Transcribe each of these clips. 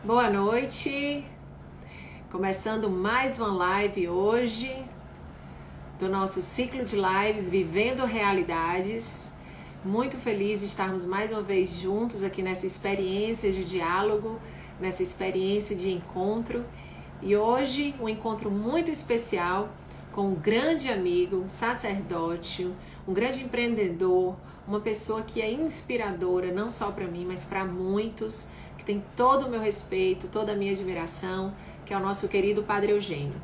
Boa noite, começando mais uma live hoje do nosso ciclo de lives Vivendo Realidades. Muito feliz de estarmos mais uma vez juntos aqui nessa experiência de diálogo, nessa experiência de encontro. E hoje um encontro muito especial com um grande amigo, um sacerdote, um grande empreendedor, uma pessoa que é inspiradora não só para mim, mas para muitos, que tem todo o meu respeito, toda a minha admiração, que é o nosso querido Padre Eugênio.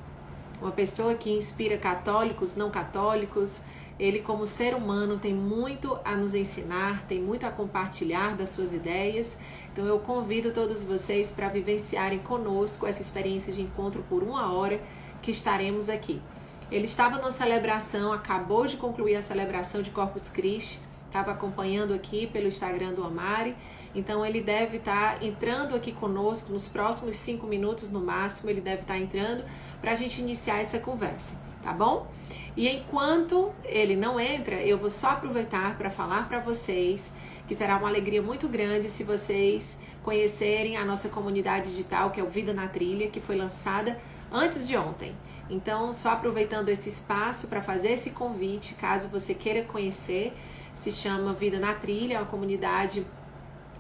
Uma pessoa que inspira católicos, não católicos. Ele, como ser humano, tem muito a nos ensinar, tem muito a compartilhar das suas ideias. Então eu convido todos vocês para vivenciarem conosco essa experiência de encontro por uma hora que estaremos aqui. Ele estava na celebração, acabou de concluir a celebração de Corpus Christi, estava acompanhando aqui pelo Instagram do Amari. Então ele deve estar entrando aqui conosco nos próximos 5 minutos no máximo, ele deve estar entrando para a gente iniciar essa conversa, tá bom? E enquanto ele não entra, eu vou só aproveitar para falar para vocês que será uma alegria muito grande se vocês conhecerem a nossa comunidade digital, que é o Vida na Trilha, que foi lançada antes de ontem. Então, só aproveitando esse espaço para fazer esse convite, caso você queira conhecer, se chama Vida na Trilha, é uma comunidade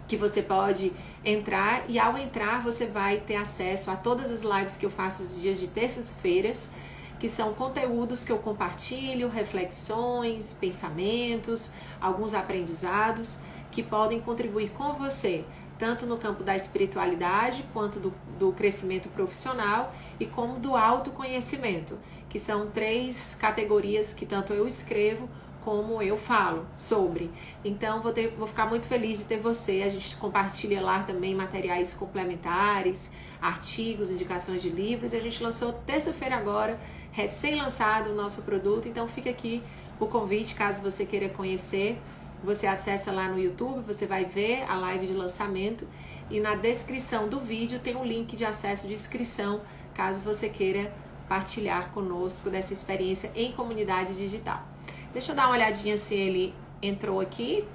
que você pode entrar, e ao entrar você vai ter acesso a todas as lives que eu faço os dias de terças-feiras, que são conteúdos que eu compartilho, reflexões, pensamentos, alguns aprendizados que podem contribuir com você, tanto no campo da espiritualidade, quanto do crescimento profissional e como do autoconhecimento, que são 3 categorias que tanto eu escrevo como eu falo sobre. Então vou ficar muito feliz de ter você. A gente compartilha lá também materiais complementares, artigos, indicações de livros. E a gente lançou terça-feira agora, recém-lançado o nosso produto. Então fica aqui o convite, caso você queira conhecer. Você acessa lá no YouTube, você vai ver a live de lançamento. E na descrição do vídeo tem um link de acesso de inscrição, caso você queira partilhar conosco dessa experiência em comunidade digital. Deixa eu dar uma olhadinha se ele entrou aqui,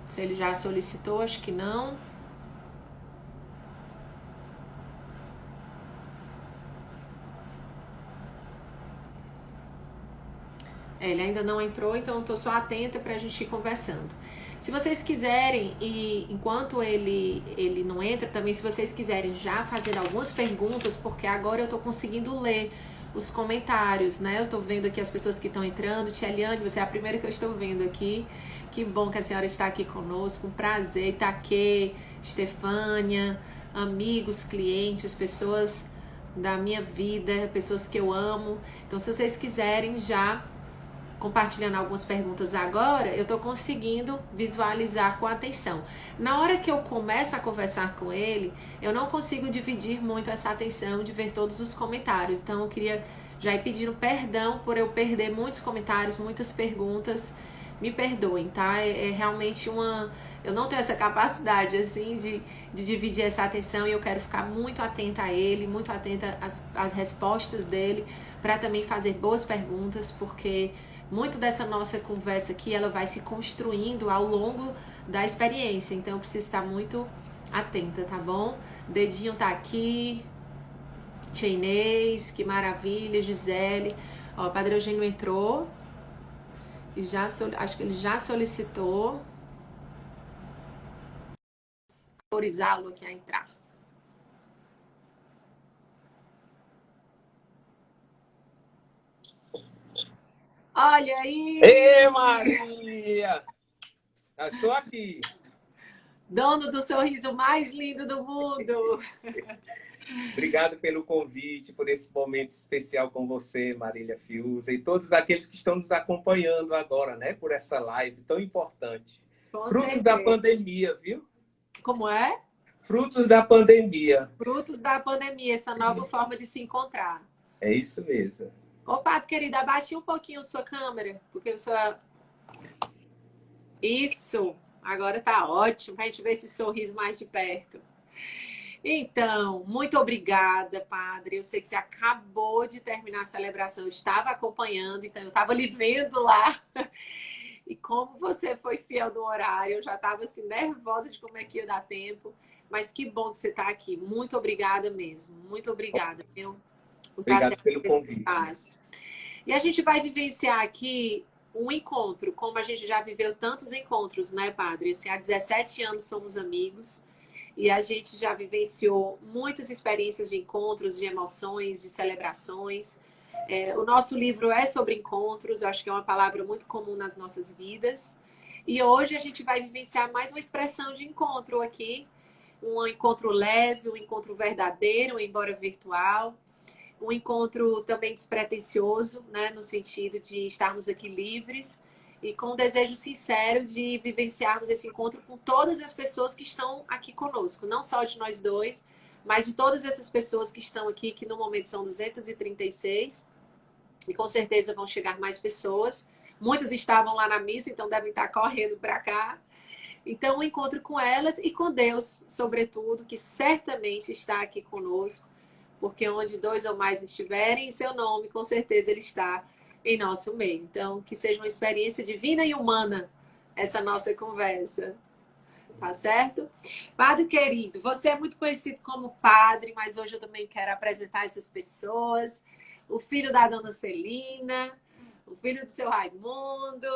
se ele já solicitou, acho que não. Ele ainda não entrou, então eu tô só atenta pra gente ir conversando. Se vocês quiserem, e enquanto ele não entra, também se vocês quiserem já fazer algumas perguntas, porque agora eu tô conseguindo ler os comentários, né? Eu tô vendo aqui as pessoas que estão entrando. Tia Eliane, você é a primeira que eu estou vendo aqui. Que bom que a senhora está aqui conosco. Um prazer. Itaque, Estefânia, amigos, clientes, pessoas da minha vida, pessoas que eu amo. Então, se vocês quiserem já compartilhando algumas perguntas agora, eu tô conseguindo visualizar com atenção. Na hora que eu começo a conversar com ele, eu não consigo dividir muito essa atenção de ver todos os comentários. Então eu queria já ir pedindo perdão por eu perder muitos comentários, muitas perguntas. Me perdoem, tá? É realmente uma... Eu não tenho essa capacidade, assim, de dividir essa atenção, e eu quero ficar muito atenta a ele, muito atenta às respostas dele, para também fazer boas perguntas, porque muito dessa nossa conversa aqui, ela vai se construindo ao longo da experiência. Então eu preciso estar muito atenta, tá bom? Dedinho tá aqui. Tia Inês, que maravilha. Gisele. Ó, o Padre Eugênio entrou. E já, acho que ele já solicitou. Autorizá-lo aqui a entrar. Olha aí! Ei, Maria! Já estou aqui. Dono do sorriso mais lindo do mundo! Obrigado pelo convite, por esse momento especial com você, Marília Fiuza, e todos aqueles que estão nos acompanhando agora, né, por essa live tão importante. Com Frutos da certeza. pandemia, viu? Como é? Frutos da pandemia. Frutos da pandemia, essa nova forma de se encontrar. É isso mesmo. Ô, Pato, querida, abaixe um pouquinho sua câmera, porque a sua... Isso! Agora tá ótimo, pra gente ver esse sorriso mais de perto. Então, muito obrigada, Padre. Eu sei que você acabou de terminar a celebração, eu estava acompanhando, então eu estava lhe vendo lá. E como você foi fiel no horário, eu já estava assim nervosa de como é que ia dar tempo. Mas que bom que você está aqui. Muito obrigada mesmo. Muito obrigada, viu? Por estar Obrigado sendo pelo esse convite. espaço. E a gente vai vivenciar aqui um encontro, como a gente já viveu tantos encontros, né, Padre? Assim, há 17 anos somos amigos e a gente já vivenciou muitas experiências de encontros, de emoções, de celebrações. O nosso livro é sobre encontros, eu acho que é uma palavra muito comum nas nossas vidas. E hoje a gente vai vivenciar mais uma expressão de encontro aqui, um encontro leve, um encontro verdadeiro, embora virtual, um encontro também despretensioso, né, no sentido de estarmos aqui livres e com um desejo sincero de vivenciarmos esse encontro com todas as pessoas que estão aqui conosco, não só de nós dois, mas de todas essas pessoas que estão aqui, que no momento são 236, e com certeza vão chegar mais pessoas. Muitas estavam lá na missa, então devem estar correndo para cá. Então, um encontro com elas e com Deus, sobretudo, que certamente está aqui conosco, porque onde dois ou mais estiverem, em seu nome, com certeza ele está em nosso meio. Então, que seja uma experiência divina e humana essa nossa conversa. Tá certo? Padre querido, você é muito conhecido como padre, mas hoje eu também quero apresentar essas pessoas. O filho da dona Celina, o filho do seu Raimundo,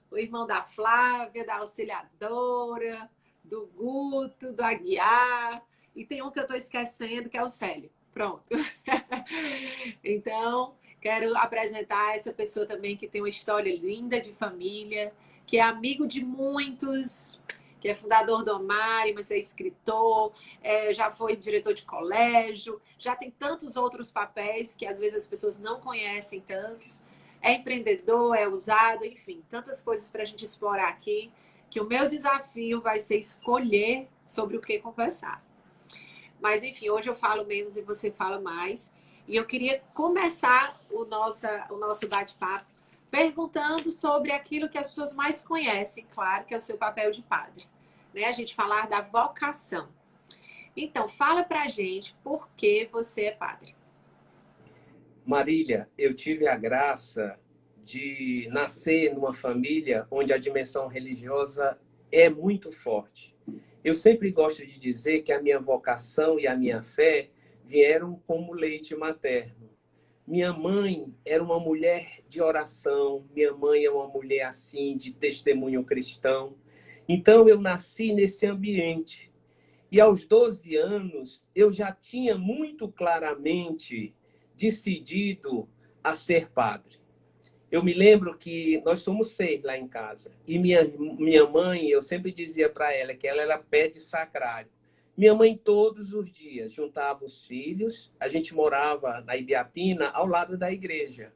o irmão da Flávia, da Auxiliadora, do Guto, do Aguiar, e tem um que eu estou esquecendo, que é o Célio. Pronto. Então, quero apresentar essa pessoa também que tem uma história linda de família, que é amigo de muitos, que é fundador do Omari, mas é escritor, já foi diretor de colégio, já tem tantos outros papéis que às vezes as pessoas não conhecem tantos. É empreendedor, é usado, enfim, tantas coisas para a gente explorar aqui, que o meu desafio vai ser escolher sobre o que conversar. Mas, enfim, hoje eu falo menos e você fala mais. E eu queria começar o nosso bate-papo perguntando sobre aquilo que as pessoas mais conhecem, claro, que é o seu papel de padre. Né? A gente falar da vocação. Então, fala pra gente por que você é padre. Marília, eu tive a graça de nascer numa família onde a dimensão religiosa é muito forte. Eu sempre gosto de dizer que a minha vocação e a minha fé vieram como leite materno. Minha mãe era uma mulher de oração, minha mãe é uma mulher assim de testemunho cristão. Então eu nasci nesse ambiente. E aos 12 anos eu já tinha muito claramente decidido a ser padre. Eu me lembro que nós somos 6 lá em casa. E minha mãe, eu sempre dizia para ela que ela era pé de sacrário. Minha mãe, todos os dias, juntava os filhos. A gente morava na Ibiapina, ao lado da igreja.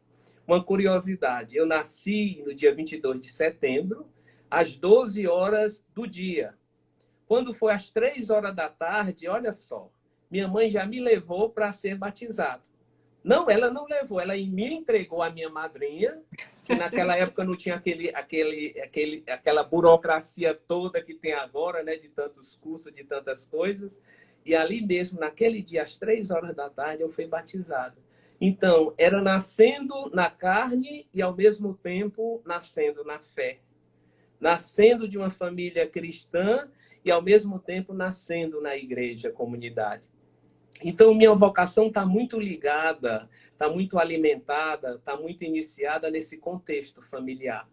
Uma curiosidade, eu nasci no dia 22 de setembro, às 12 horas do dia. Quando foi às 3 horas da tarde, olha só, minha mãe já me levou para ser batizado. Não, ela não levou, ela me entregou a minha madrinha, que naquela época não tinha aquela burocracia toda que tem agora, né, de tantos cursos, de tantas coisas. E ali mesmo, naquele dia, às 3 horas da tarde, eu fui batizado. Então, era nascendo na carne e, ao mesmo tempo, nascendo na fé. Nascendo de uma família cristã e, ao mesmo tempo, nascendo na igreja, comunidade. Então, minha vocação está muito ligada, está muito alimentada, está muito iniciada nesse contexto familiar.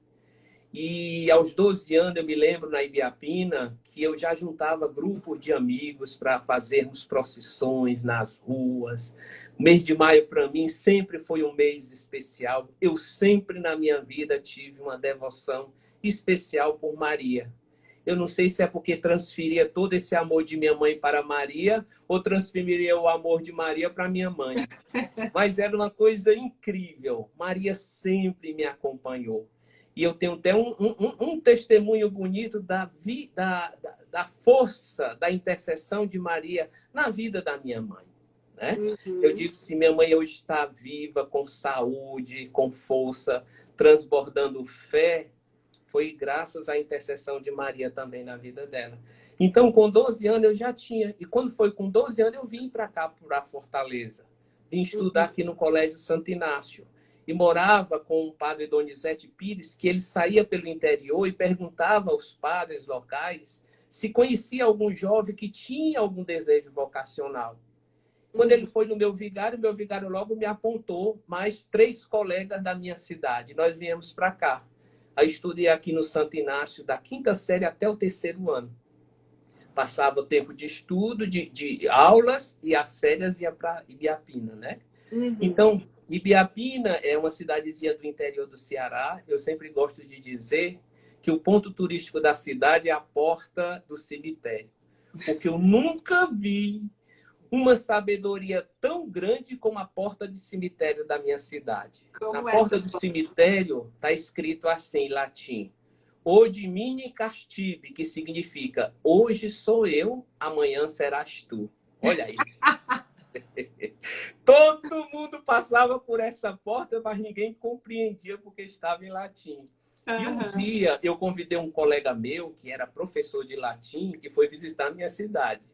E aos 12 anos, eu me lembro, na Ibiapina, que eu já juntava grupos de amigos para fazermos procissões nas ruas. O mês de maio, para mim, sempre foi um mês especial. Eu sempre, na minha vida, tive uma devoção especial por Maria. Eu não sei se é porque transferia todo esse amor de minha mãe para Maria ou transferiria o amor de Maria para minha mãe. Mas era uma coisa incrível. Maria sempre me acompanhou. E eu tenho até um testemunho bonito da força, da intercessão de Maria na vida da minha mãe. Né? Eu digo que se minha mãe hoje está viva, com saúde, com força, transbordando fé, foi graças à intercessão de Maria também na vida dela. Então, com 12 anos eu já tinha. E quando foi com 12 anos, eu vim para cá, para Fortaleza. Vim estudar aqui no Colégio Santo Inácio. E morava com o padre Donizete Pires, que ele saía pelo interior e perguntava aos padres locais se conhecia algum jovem que tinha algum desejo vocacional. Quando ele foi no meu vigário logo me apontou mais 3 colegas da minha cidade. Nós viemos para cá. Aí estudei aqui no Santo Inácio, da 5ª série até o 3º ano. Passava o tempo de estudo, de aulas, e as férias ia para Ibiapina, né? Então, Ibiapina é uma cidadezinha do interior do Ceará. Eu sempre gosto de dizer que o ponto turístico da cidade é a porta do cemitério. Porque eu nunca vi uma sabedoria tão grande como a porta de cemitério da minha cidade. Na porta do cemitério está escrito assim, em latim: Odimine castibe, que significa hoje sou eu, amanhã serás tu. Olha aí. Todo mundo passava por essa porta, mas ninguém compreendia porque estava em latim. E um dia eu convidei um colega meu, que era professor de latim, que foi visitar a minha cidade.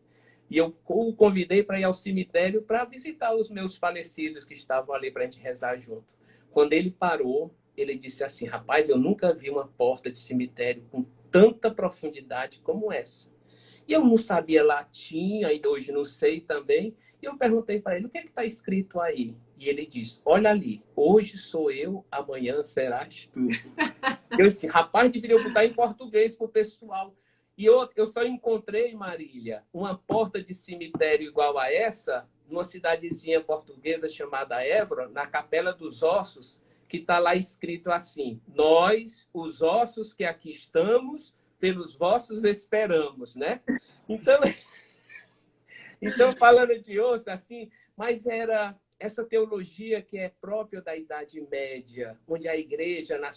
E eu o convidei para ir ao cemitério para visitar os meus falecidos que estavam ali para a gente rezar junto. Quando ele parou, ele disse assim: rapaz, eu nunca vi uma porta de cemitério com tanta profundidade como essa. E eu não sabia latim, ainda hoje não sei também. E eu perguntei para ele: o que está escrito aí? E ele disse: olha ali, hoje sou eu, amanhã serás tu. Eu disse: rapaz, deveria botar em português para o pessoal. E eu só encontrei, Marília, uma porta de cemitério igual a essa, numa cidadezinha portuguesa chamada Évora, na Capela dos Ossos, que está lá escrito assim: nós, os ossos que aqui estamos, pelos vossos esperamos, né? Então falando de osso, assim, mas era essa teologia que é própria da Idade Média, onde a igreja, na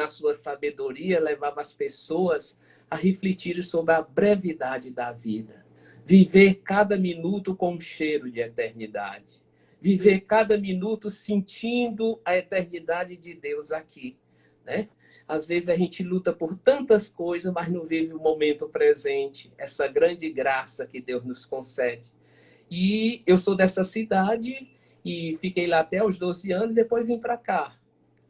sua sabedoria, levava as pessoas a refletir sobre a brevidade da vida. Viver cada minuto com um cheiro de eternidade. Viver cada minuto sentindo a eternidade de Deus aqui, né? Às vezes a gente luta por tantas coisas, mas não vive o momento presente, essa grande graça que Deus nos concede. E eu sou dessa cidade e fiquei lá até os 12 anos, depois vim para cá.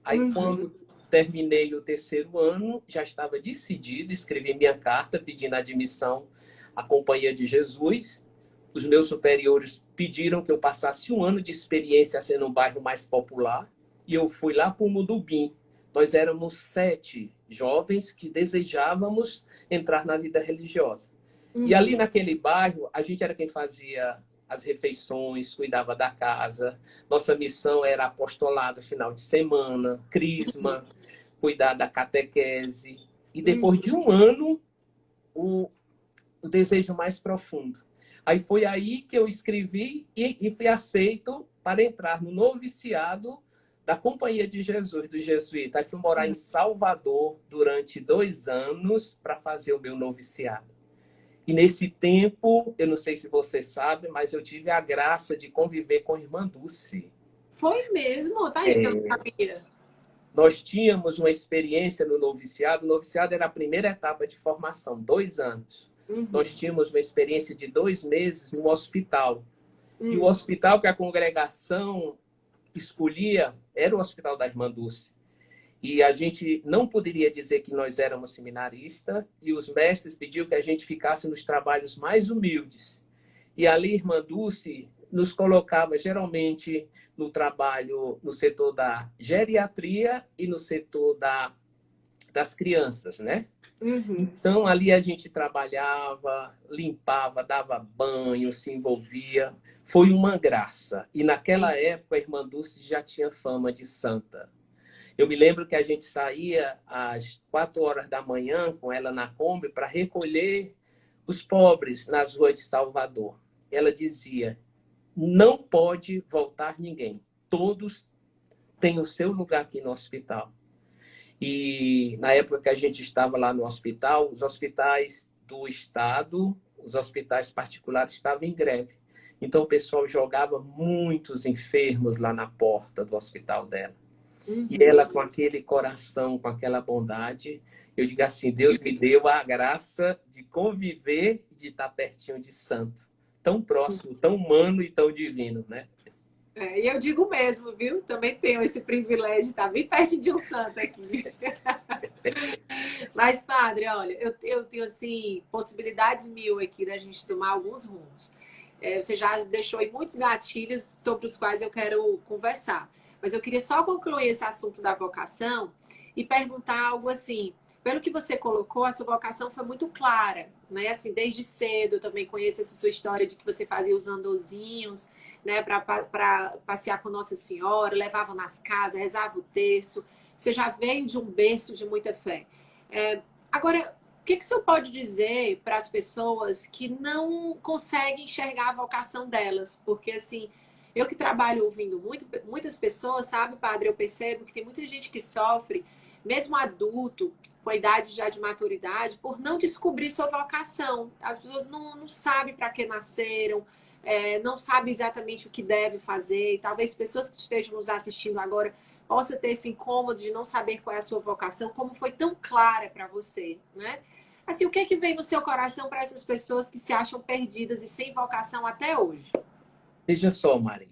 Aí quando terminei o 3º ano, já estava decidido, escrevi minha carta pedindo admissão à Companhia de Jesus. Os meus superiores pediram que eu passasse 1 ano de experiência sendo um bairro mais popular, e eu fui lá para o Mudubim. Nós éramos 7 jovens que desejávamos entrar na vida religiosa. E ali naquele bairro, a gente era quem fazia as refeições, cuidava da casa. Nossa missão era apostolado final de semana, crisma, cuidar da catequese. E depois de 1 ano, o desejo mais profundo. Aí foi aí que eu escrevi e fui aceito para entrar no noviciado da Companhia de Jesus, do jesuíta. Aí fui morar em Salvador durante 2 anos para fazer o meu noviciado. E nesse tempo, eu não sei se você sabe, mas eu tive a graça de conviver com a irmã Dulce. Foi mesmo? Tá aí que eu não sabia. Nós tínhamos uma experiência no noviciado. O noviciado era a primeira etapa de formação, 2 anos. Nós tínhamos uma experiência de 2 meses no hospital. E o hospital que a congregação escolhia era o hospital da irmã Dulce. E a gente não poderia dizer que nós éramos seminaristas, e os mestres pediam que a gente ficasse nos trabalhos mais humildes. E ali, irmã Dulce nos colocava geralmente no trabalho no setor da geriatria e no setor das crianças, né? Então, ali a gente trabalhava, limpava, dava banho, se envolvia. Foi uma graça. E naquela época, a irmã Dulce já tinha fama de santa. Eu me lembro que a gente saía às 4 horas da manhã com ela na Kombi para recolher os pobres nas ruas de Salvador. Ela dizia: não pode voltar ninguém. Todos têm o seu lugar aqui no hospital. E na época que a gente estava lá no hospital, os hospitais do estado, os hospitais particulares estavam em greve. Então o pessoal jogava muitos enfermos lá na porta do hospital dela. E ela, com aquele coração, com aquela bondade, eu digo assim: Deus me deu a graça de conviver, de estar pertinho de santo. Tão próximo, tão humano e tão divino, né? E eu digo mesmo, viu? Também tenho esse privilégio de estar bem perto de um santo aqui. Mas, padre, olha, eu tenho, assim, possibilidades mil aqui da gente tomar alguns rumos. Você já deixou aí muitos gatilhos sobre os quais eu quero conversar. Mas eu queria só concluir esse assunto da vocação e perguntar algo assim. Pelo que você colocou, a sua vocação foi muito clara, né? Assim, desde cedo eu também conheço essa sua história de que você fazia os andozinhos, né, para passear com Nossa Senhora, levava nas casas, rezava o terço. Você já veio de um berço de muita fé. Agora, o que o senhor pode dizer para as pessoas que não conseguem enxergar a vocação delas? Porque, assim, eu que trabalho ouvindo muitas pessoas, sabe, padre, eu percebo que tem muita gente que sofre, mesmo adulto, com a idade já de maturidade, por não descobrir sua vocação. As pessoas não sabem para que nasceram, não sabem exatamente o que deve fazer. E talvez pessoas que estejam nos assistindo agora possam ter esse incômodo de não saber qual é a sua vocação, como foi tão clara para você, né? Assim, o que é que vem no seu coração para essas pessoas que se acham perdidas e sem vocação até hoje? Veja só, Maria.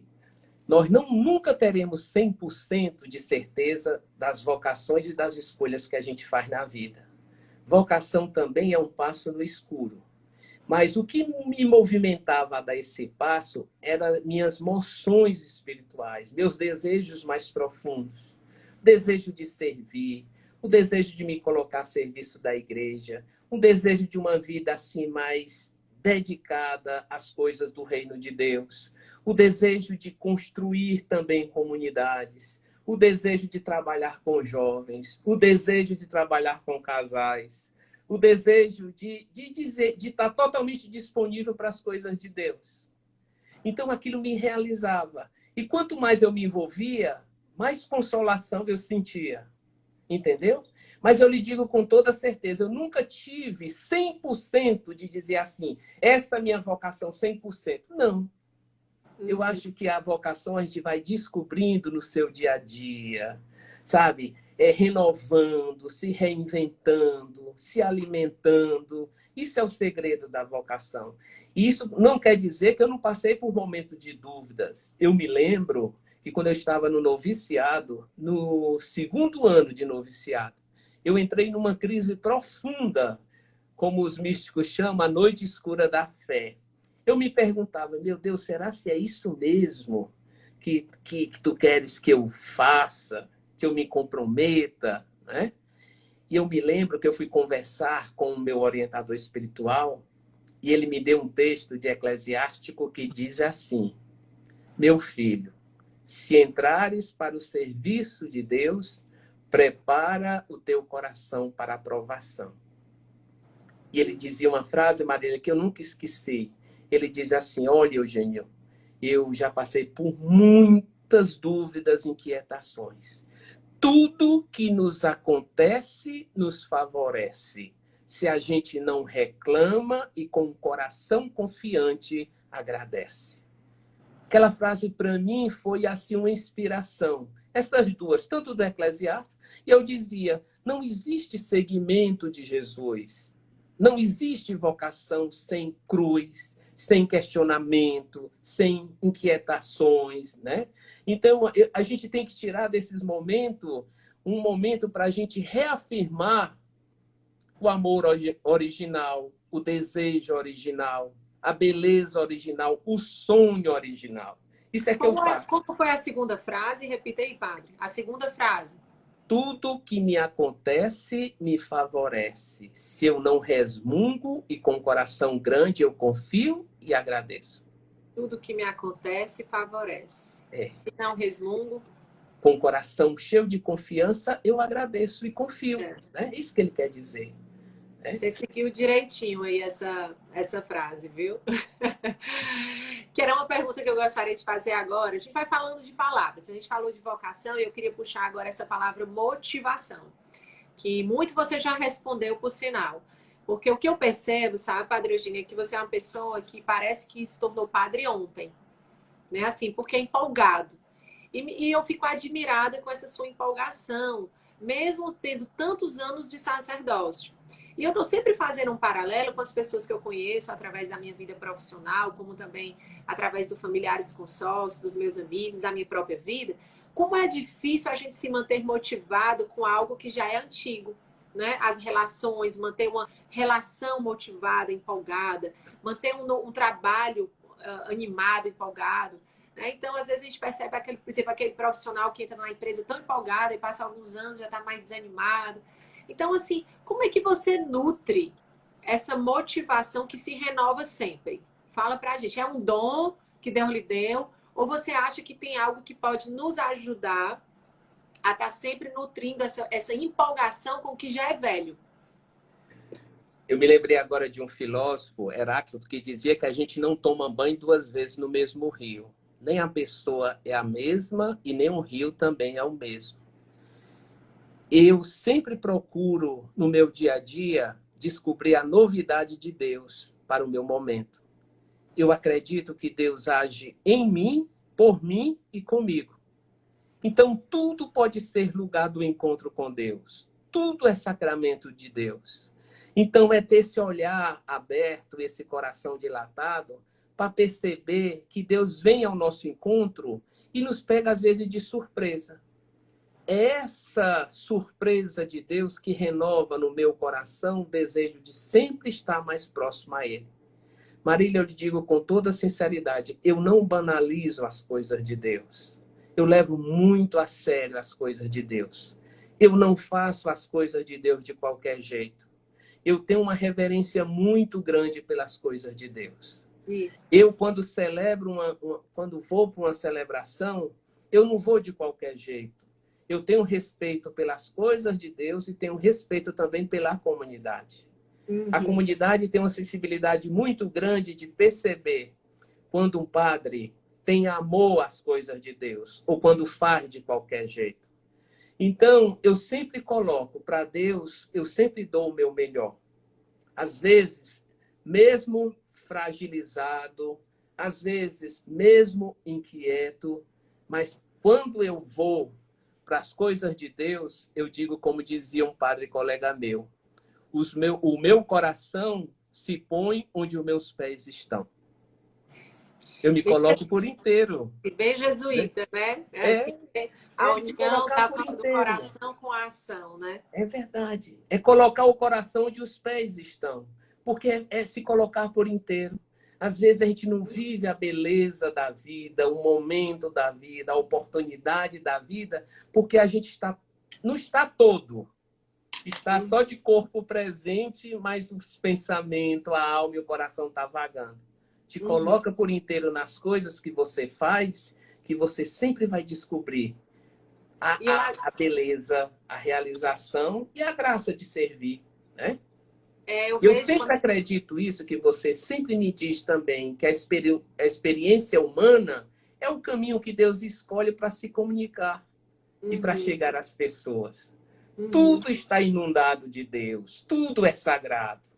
Nós nunca teremos 100% de certeza das vocações e das escolhas que a gente faz na vida. Vocação também é um passo no escuro. Mas o que me movimentava a dar esse passo eram minhas moções espirituais, meus desejos mais profundos. O desejo de servir, o desejo de me colocar a serviço da igreja, um desejo de uma vida assim mais dedicada às coisas do reino de Deus, o desejo de construir também comunidades, o desejo de trabalhar com jovens, o desejo de trabalhar com casais, o desejo de estar totalmente disponível para as coisas de Deus. Então, aquilo me realizava. E quanto mais eu me envolvia, mais consolação eu sentia. Entendeu? Mas eu lhe digo com toda certeza, eu nunca tive 100% de dizer assim, essa é a minha vocação 100%. Não. Eu acho que a vocação a gente vai descobrindo no seu dia a dia, sabe? Renovando, se reinventando, se alimentando. Isso é o segredo da vocação. E isso não quer dizer que eu não passei por um momento de dúvidas. Eu me lembro que quando eu estava no noviciado, no segundo ano de noviciado, eu entrei numa crise profunda, como os místicos chamam, a noite escura da fé. Eu me perguntava, meu Deus, será se é isso mesmo que tu queres que eu faça, que eu me comprometa, né? E eu me lembro que eu fui conversar com o meu orientador espiritual e ele me deu um texto de Eclesiástico que diz assim, meu filho, se entrares para o serviço de Deus, prepara o teu coração para a aprovação. E ele dizia uma frase, Marília, que eu nunca esqueci. Ele diz assim, olha, Eugênio, eu já passei por muitas dúvidas e inquietações. Tudo que nos acontece nos favorece, se a gente não reclama e com o coração confiante agradece. Aquela frase para mim foi assim uma inspiração. Essas duas, tanto do Eclesiástico, e eu dizia, não existe seguimento de Jesus, não existe vocação sem cruz, sem questionamento, sem inquietações, né? Então, a gente tem que tirar desses momentos um momento para a gente reafirmar o amor original, o desejo original, a beleza original, o sonho original. Isso é que eu faço. Como foi a segunda frase? Repita aí, padre. A segunda frase. Tudo que me acontece me favorece. Se eu não resmungo e com coração grande eu confio e agradeço. Tudo que me acontece favorece. Se não resmungo. Com coração cheio de confiança, eu agradeço e confio. É isso que ele quer dizer. Você seguiu direitinho aí essa frase, viu? Que era uma pergunta que eu gostaria de fazer agora. A gente vai falando de palavras. A gente falou de vocação e eu queria puxar agora essa palavra motivação. Que muito você já respondeu, por sinal. Porque o que eu percebo, sabe, Padre Eugênio, é que você é uma pessoa que parece que se tornou padre ontem. Né? Assim, porque é empolgado. E eu fico admirada com essa sua empolgação, mesmo tendo tantos anos de sacerdócio. E eu estou sempre fazendo um paralelo com as pessoas que eu conheço através da minha vida profissional, como também através do Familiares Consórcio, dos meus amigos, da minha própria vida, como é difícil a gente se manter motivado com algo que já é antigo, né? As relações, manter uma relação motivada, empolgada, manter um trabalho animado, empolgado. Né? Então, às vezes, a gente percebe, por exemplo, aquele profissional que entra numa empresa tão empolgado e passa alguns anos já está mais desanimado. Então, assim, como é que você nutre essa motivação que se renova sempre? Fala pra gente. É um dom que Deus lhe deu? Ou você acha que tem algo que pode nos ajudar a estar sempre nutrindo essa empolgação com o que já é velho? Eu me lembrei agora de um filósofo, Heráclito, que dizia que a gente não toma banho 2 vezes no mesmo rio. Nem a pessoa é a mesma e nem o rio também é o mesmo. Eu sempre procuro, no meu dia a dia, descobrir a novidade de Deus para o meu momento. Eu acredito que Deus age em mim, por mim e comigo. Então, tudo pode ser lugar do encontro com Deus. Tudo é sacramento de Deus. Então, é ter esse olhar aberto, esse coração dilatado, para perceber que Deus vem ao nosso encontro e nos pega, às vezes, de surpresa. É essa surpresa de Deus que renova no meu coração o desejo de sempre estar mais próximo a Ele. Marília, eu lhe digo com toda sinceridade, eu não banalizo as coisas de Deus. Eu levo muito a sério as coisas de Deus. Eu não faço as coisas de Deus de qualquer jeito. Eu tenho uma reverência muito grande pelas coisas de Deus. Isso. Eu, quando quando vou para uma celebração, eu não vou de qualquer jeito. Eu tenho respeito pelas coisas de Deus e tenho respeito também pela comunidade. Uhum. A comunidade tem uma sensibilidade muito grande de perceber quando um padre tem amor às coisas de Deus ou quando faz de qualquer jeito. Então, eu sempre coloco para Deus, eu sempre dou o meu melhor. Às vezes, mesmo fragilizado, às vezes, mesmo inquieto, mas quando eu vou para as coisas de Deus, eu digo como dizia um padre colega meu, o meu coração se põe onde os meus pés estão. Eu me coloco por inteiro. E bem jesuíta, né? Assim, a união do coração com a ação, né? É verdade. É colocar o coração onde os pés estão. Porque é se colocar por inteiro. Às vezes a gente não vive a beleza da vida, o momento da vida, a oportunidade da vida, porque a gente não está todo. Está só de corpo presente, mas os pensamentos, a alma e o coração estão vagando. Te coloca por inteiro nas coisas que você faz, que você sempre vai descobrir a beleza, a realização e a graça de servir, né? Eu sempre acredito isso, que você sempre me diz também, que a experiência humana é o caminho que Deus escolhe para se comunicar e para chegar às pessoas. Tudo está inundado de Deus, tudo é sagrado,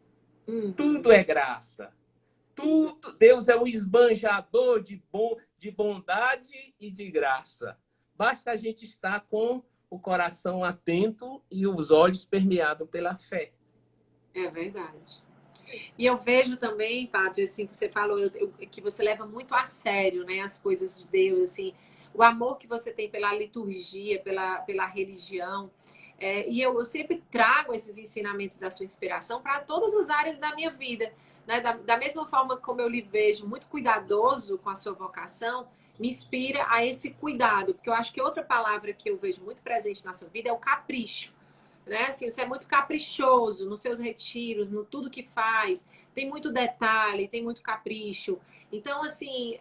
tudo é graça. Tudo, Deus é um esbanjador de bondade e de graça. Basta a gente estar com o coração atento e os olhos permeados pela fé. É verdade. E eu vejo também, Padre, assim, que você falou, que você leva muito a sério, né, as coisas de Deus, assim, o amor que você tem pela liturgia, pela religião. E eu sempre trago esses ensinamentos da sua inspiração para todas as áreas da minha vida. Né? Da mesma forma como eu lhe vejo muito cuidadoso com a sua vocação, me inspira a esse cuidado. Porque eu acho que outra palavra que eu vejo muito presente na sua vida é o capricho. Né? Assim, você é muito caprichoso nos seus retiros, no tudo que faz. Tem muito detalhe, tem muito capricho. Então, assim,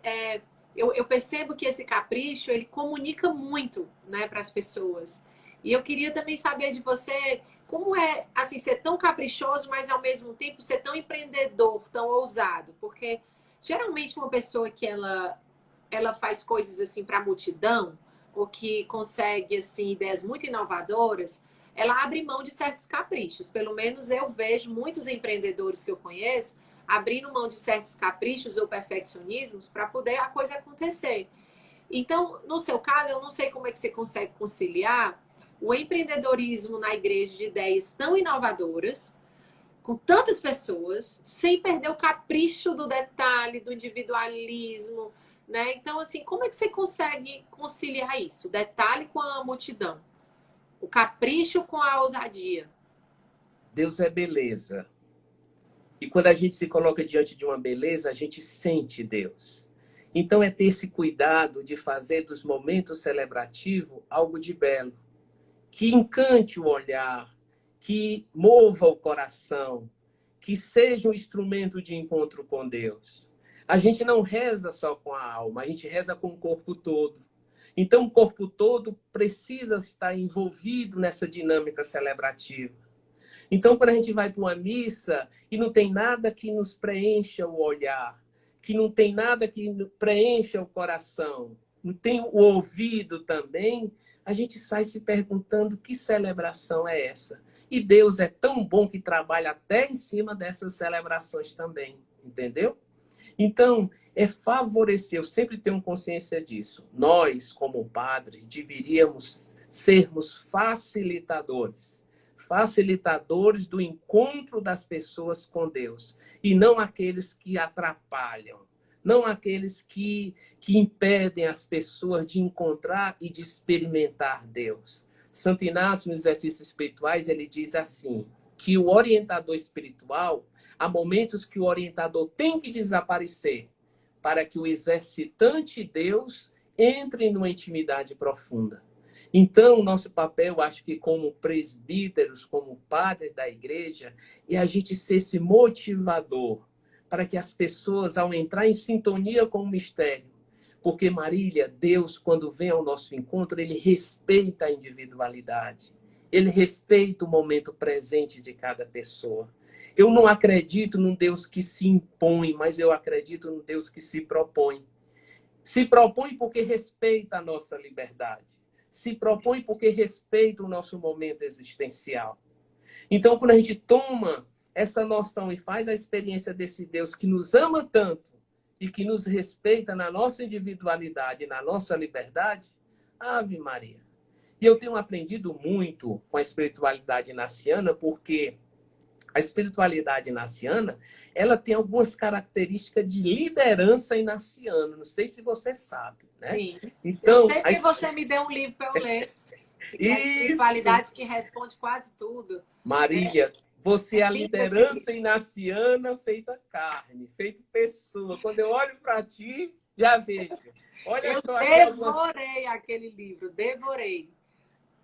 eu percebo que esse capricho, ele comunica muito, né, para as pessoas. E eu queria também saber de você como é, assim, ser tão caprichoso, mas ao mesmo tempo ser tão empreendedor, tão ousado. Porque geralmente uma pessoa que ela faz coisas assim para a multidão, ou que consegue assim ideias muito inovadoras, ela abre mão de certos caprichos. Pelo menos eu vejo muitos empreendedores que eu conheço abrindo mão de certos caprichos ou perfeccionismos para poder a coisa acontecer. Então, no seu caso, eu não sei como é que você consegue conciliar o empreendedorismo na igreja de ideias tão inovadoras, com tantas pessoas, sem perder o capricho do detalhe, do individualismo, né? Então, assim, como é que você consegue conciliar isso? O detalhe com a multidão, o capricho com a ousadia. Deus é beleza. E quando a gente se coloca diante de uma beleza, a gente sente Deus. Então é ter esse cuidado de fazer dos momentos celebrativos algo de belo, que encante o olhar, que mova o coração, que seja um instrumento de encontro com Deus. A gente não reza só com a alma, a gente reza com o corpo todo. Então o corpo todo precisa estar envolvido nessa dinâmica celebrativa. Então, quando a gente vai para uma missa e não tem nada que nos preencha o olhar, que não tem nada que preencha o coração, não tem o ouvido também, a gente sai se perguntando que celebração é essa. E Deus é tão bom que trabalha até em cima dessas celebrações também, entendeu? Então, é favorecer, eu sempre tenho consciência disso. Nós, como padres, deveríamos sermos facilitadores. Facilitadores do encontro das pessoas com Deus. E não aqueles que atrapalham. Não aqueles que impedem as pessoas de encontrar e de experimentar Deus. Santo Inácio, nos exercícios espirituais, ele diz assim, que o orientador espiritual, há momentos que o orientador tem que desaparecer para que o exercitante Deus entre numa intimidade profunda. Então, nosso papel, acho que como presbíteros, como padres da igreja, é a gente ser esse motivador para que as pessoas, ao entrar em sintonia com o mistério, porque, Marília, Deus, quando vem ao nosso encontro, ele respeita a individualidade. Ele respeita o momento presente de cada pessoa. Eu não acredito num Deus que se impõe, mas eu acredito num Deus que se propõe. Se propõe porque respeita a nossa liberdade. Se propõe porque respeita o nosso momento existencial. Então, quando a gente toma essa noção e faz a experiência desse Deus que nos ama tanto e que nos respeita na nossa individualidade, na nossa liberdade, Ave Maria. E eu tenho aprendido muito com a espiritualidade inaciana, porque a espiritualidade inaciana, ela tem algumas características de liderança inaciana. Não sei se você sabe, né? Sim. Então, eu sei que você me deu um livro para eu ler. Isso. A espiritualidade que responde quase tudo. Marília, você é a liderança inaciana feita carne, feita pessoa. Quando eu olho para ti, já vejo. Olha eu só devorei aquele livro, devorei.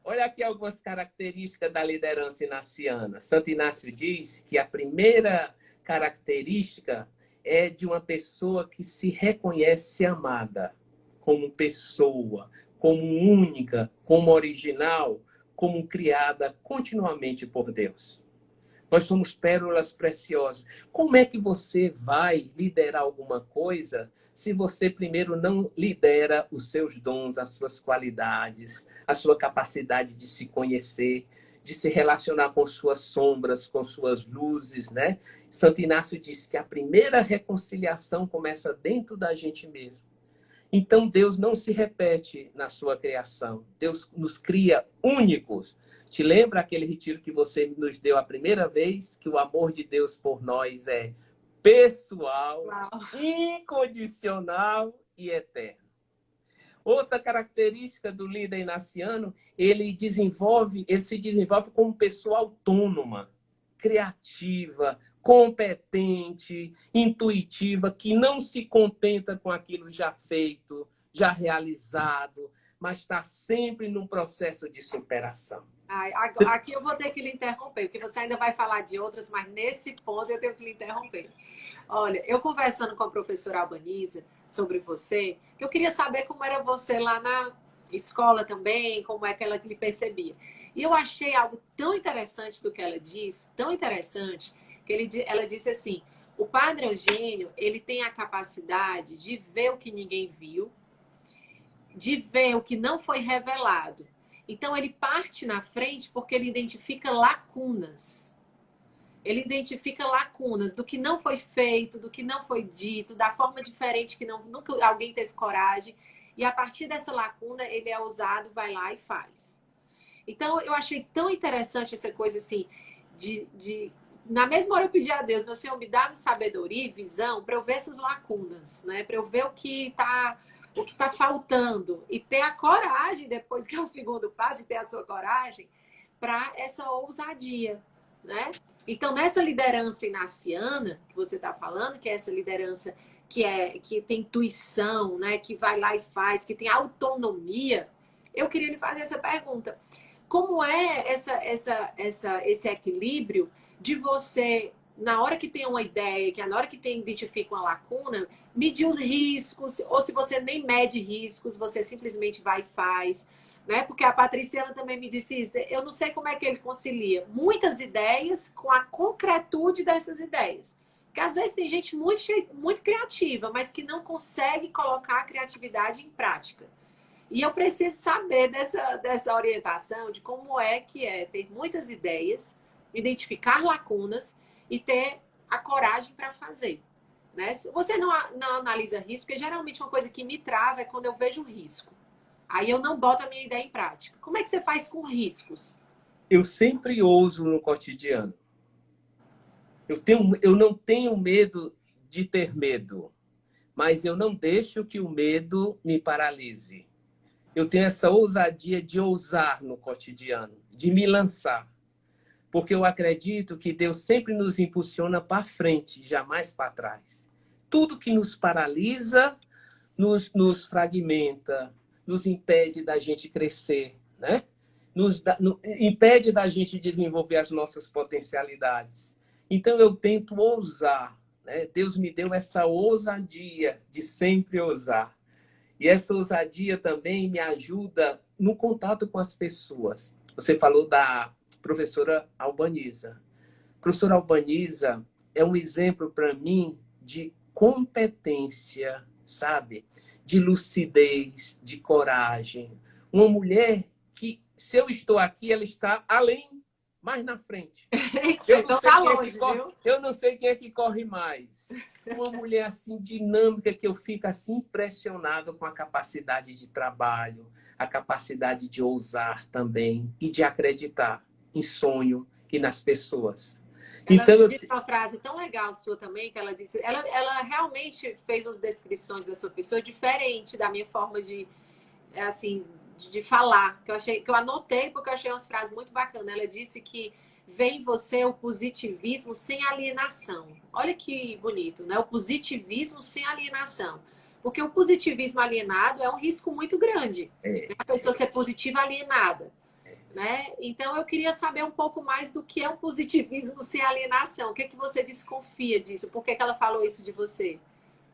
Olha aqui algumas características da liderança inaciana. Santo Inácio diz que a primeira característica é de uma pessoa que se reconhece amada como pessoa, como única, como original, como criada continuamente por Deus. Nós somos pérolas preciosas. Como é que você vai liderar alguma coisa se você primeiro não lidera os seus dons, as suas qualidades, a sua capacidade de se conhecer, de se relacionar com suas sombras, com suas luzes, né? Santo Inácio diz que a primeira reconciliação começa dentro da gente mesmo. Então, Deus não se repete na sua criação. Deus nos cria únicos. Te lembra aquele retiro que você nos deu a primeira vez? Que o amor de Deus por nós é pessoal, incondicional e eterno. Outra característica do líder inaciano, ele se desenvolve como pessoa autônoma, criativa, competente, intuitiva, que não se contenta com aquilo já feito, já realizado, mas está sempre num processo de superação. Aqui eu vou ter que lhe interromper, porque você ainda vai falar de outras, mas nesse ponto eu tenho que lhe interromper. Olha, eu conversando com a professora Albaniza sobre você, eu queria saber como era você lá na escola também, como é que ela lhe percebia. E eu achei algo tão interessante do que ela disse, tão interessante, que ela disse assim, o Padre Eugênio, ele tem a capacidade de ver o que ninguém viu, de ver o que não foi revelado. Então, ele parte na frente porque ele identifica lacunas. Ele identifica lacunas do que não foi feito, do que não foi dito, da forma diferente que nunca alguém teve coragem. E a partir dessa lacuna, ele é ousado, vai lá e faz. Então, eu achei tão interessante essa coisa assim, de na mesma hora eu pedi a Deus, meu Senhor, me dá sabedoria e visão para eu ver essas lacunas, né? Para eu ver o que tá faltando e ter a coragem, depois que é o segundo passo, de ter a sua coragem, para essa ousadia, né? Então, nessa liderança inaciana que você está falando, que é essa liderança que tem intuição, né? Que vai lá e faz, que tem autonomia, eu queria lhe fazer essa pergunta. Como é esse equilíbrio de você, na hora que tem uma ideia, que na hora que identifica uma lacuna, medir os riscos, ou se você nem mede riscos, você simplesmente vai e faz, né? Porque a Patrícia ela também me disse isso, eu não sei como é que ele concilia muitas ideias com a concretude dessas ideias. Porque às vezes tem gente muito criativa, mas que não consegue colocar a criatividade em prática. E eu preciso saber dessa orientação de como é que é ter muitas ideias, identificar lacunas e ter a coragem para fazer. Né? Você não analisa risco, porque geralmente uma coisa que me trava é quando eu vejo risco. Aí eu não boto a minha ideia em prática. Como é que você faz com riscos? Eu sempre ouso no cotidiano. Eu não tenho medo de ter medo, mas eu não deixo que o medo me paralise. Eu tenho essa ousadia de ousar no cotidiano, de me lançar. Porque eu acredito que Deus sempre nos impulsiona para frente, jamais para trás. Tudo que nos paralisa, nos fragmenta, nos impede da gente crescer, né? Impede da gente desenvolver as nossas potencialidades. Então eu tento ousar, né? Deus me deu essa ousadia de sempre ousar. E essa ousadia também me ajuda no contato com as pessoas. Você falou da professora Albaniza. A professora Albaniza é um exemplo para mim de competência, sabe? De lucidez, de coragem. Uma mulher que, se eu estou aqui, ela está além, mais na frente. Então tá longe, viu? Eu não sei quem é que corre mais. Uma mulher assim dinâmica que eu fico assim impressionado com a capacidade de trabalho, a capacidade de ousar também e de acreditar em sonho e nas pessoas. Ela disse uma frase tão legal sua também, que ela disse, ela realmente fez umas descrições da sua pessoa diferente da minha forma de falar, que eu anotei porque eu achei umas frases muito bacanas. Ela disse que vê em você o positivismo sem alienação. Olha que bonito, né? O positivismo sem alienação. Porque o positivismo alienado é um risco muito grande. Né? A pessoa ser positiva alienada. Né? Então, eu queria saber um pouco mais do que é um positivismo sem alienação. O que é que você desconfia disso? Por que ela falou isso de você?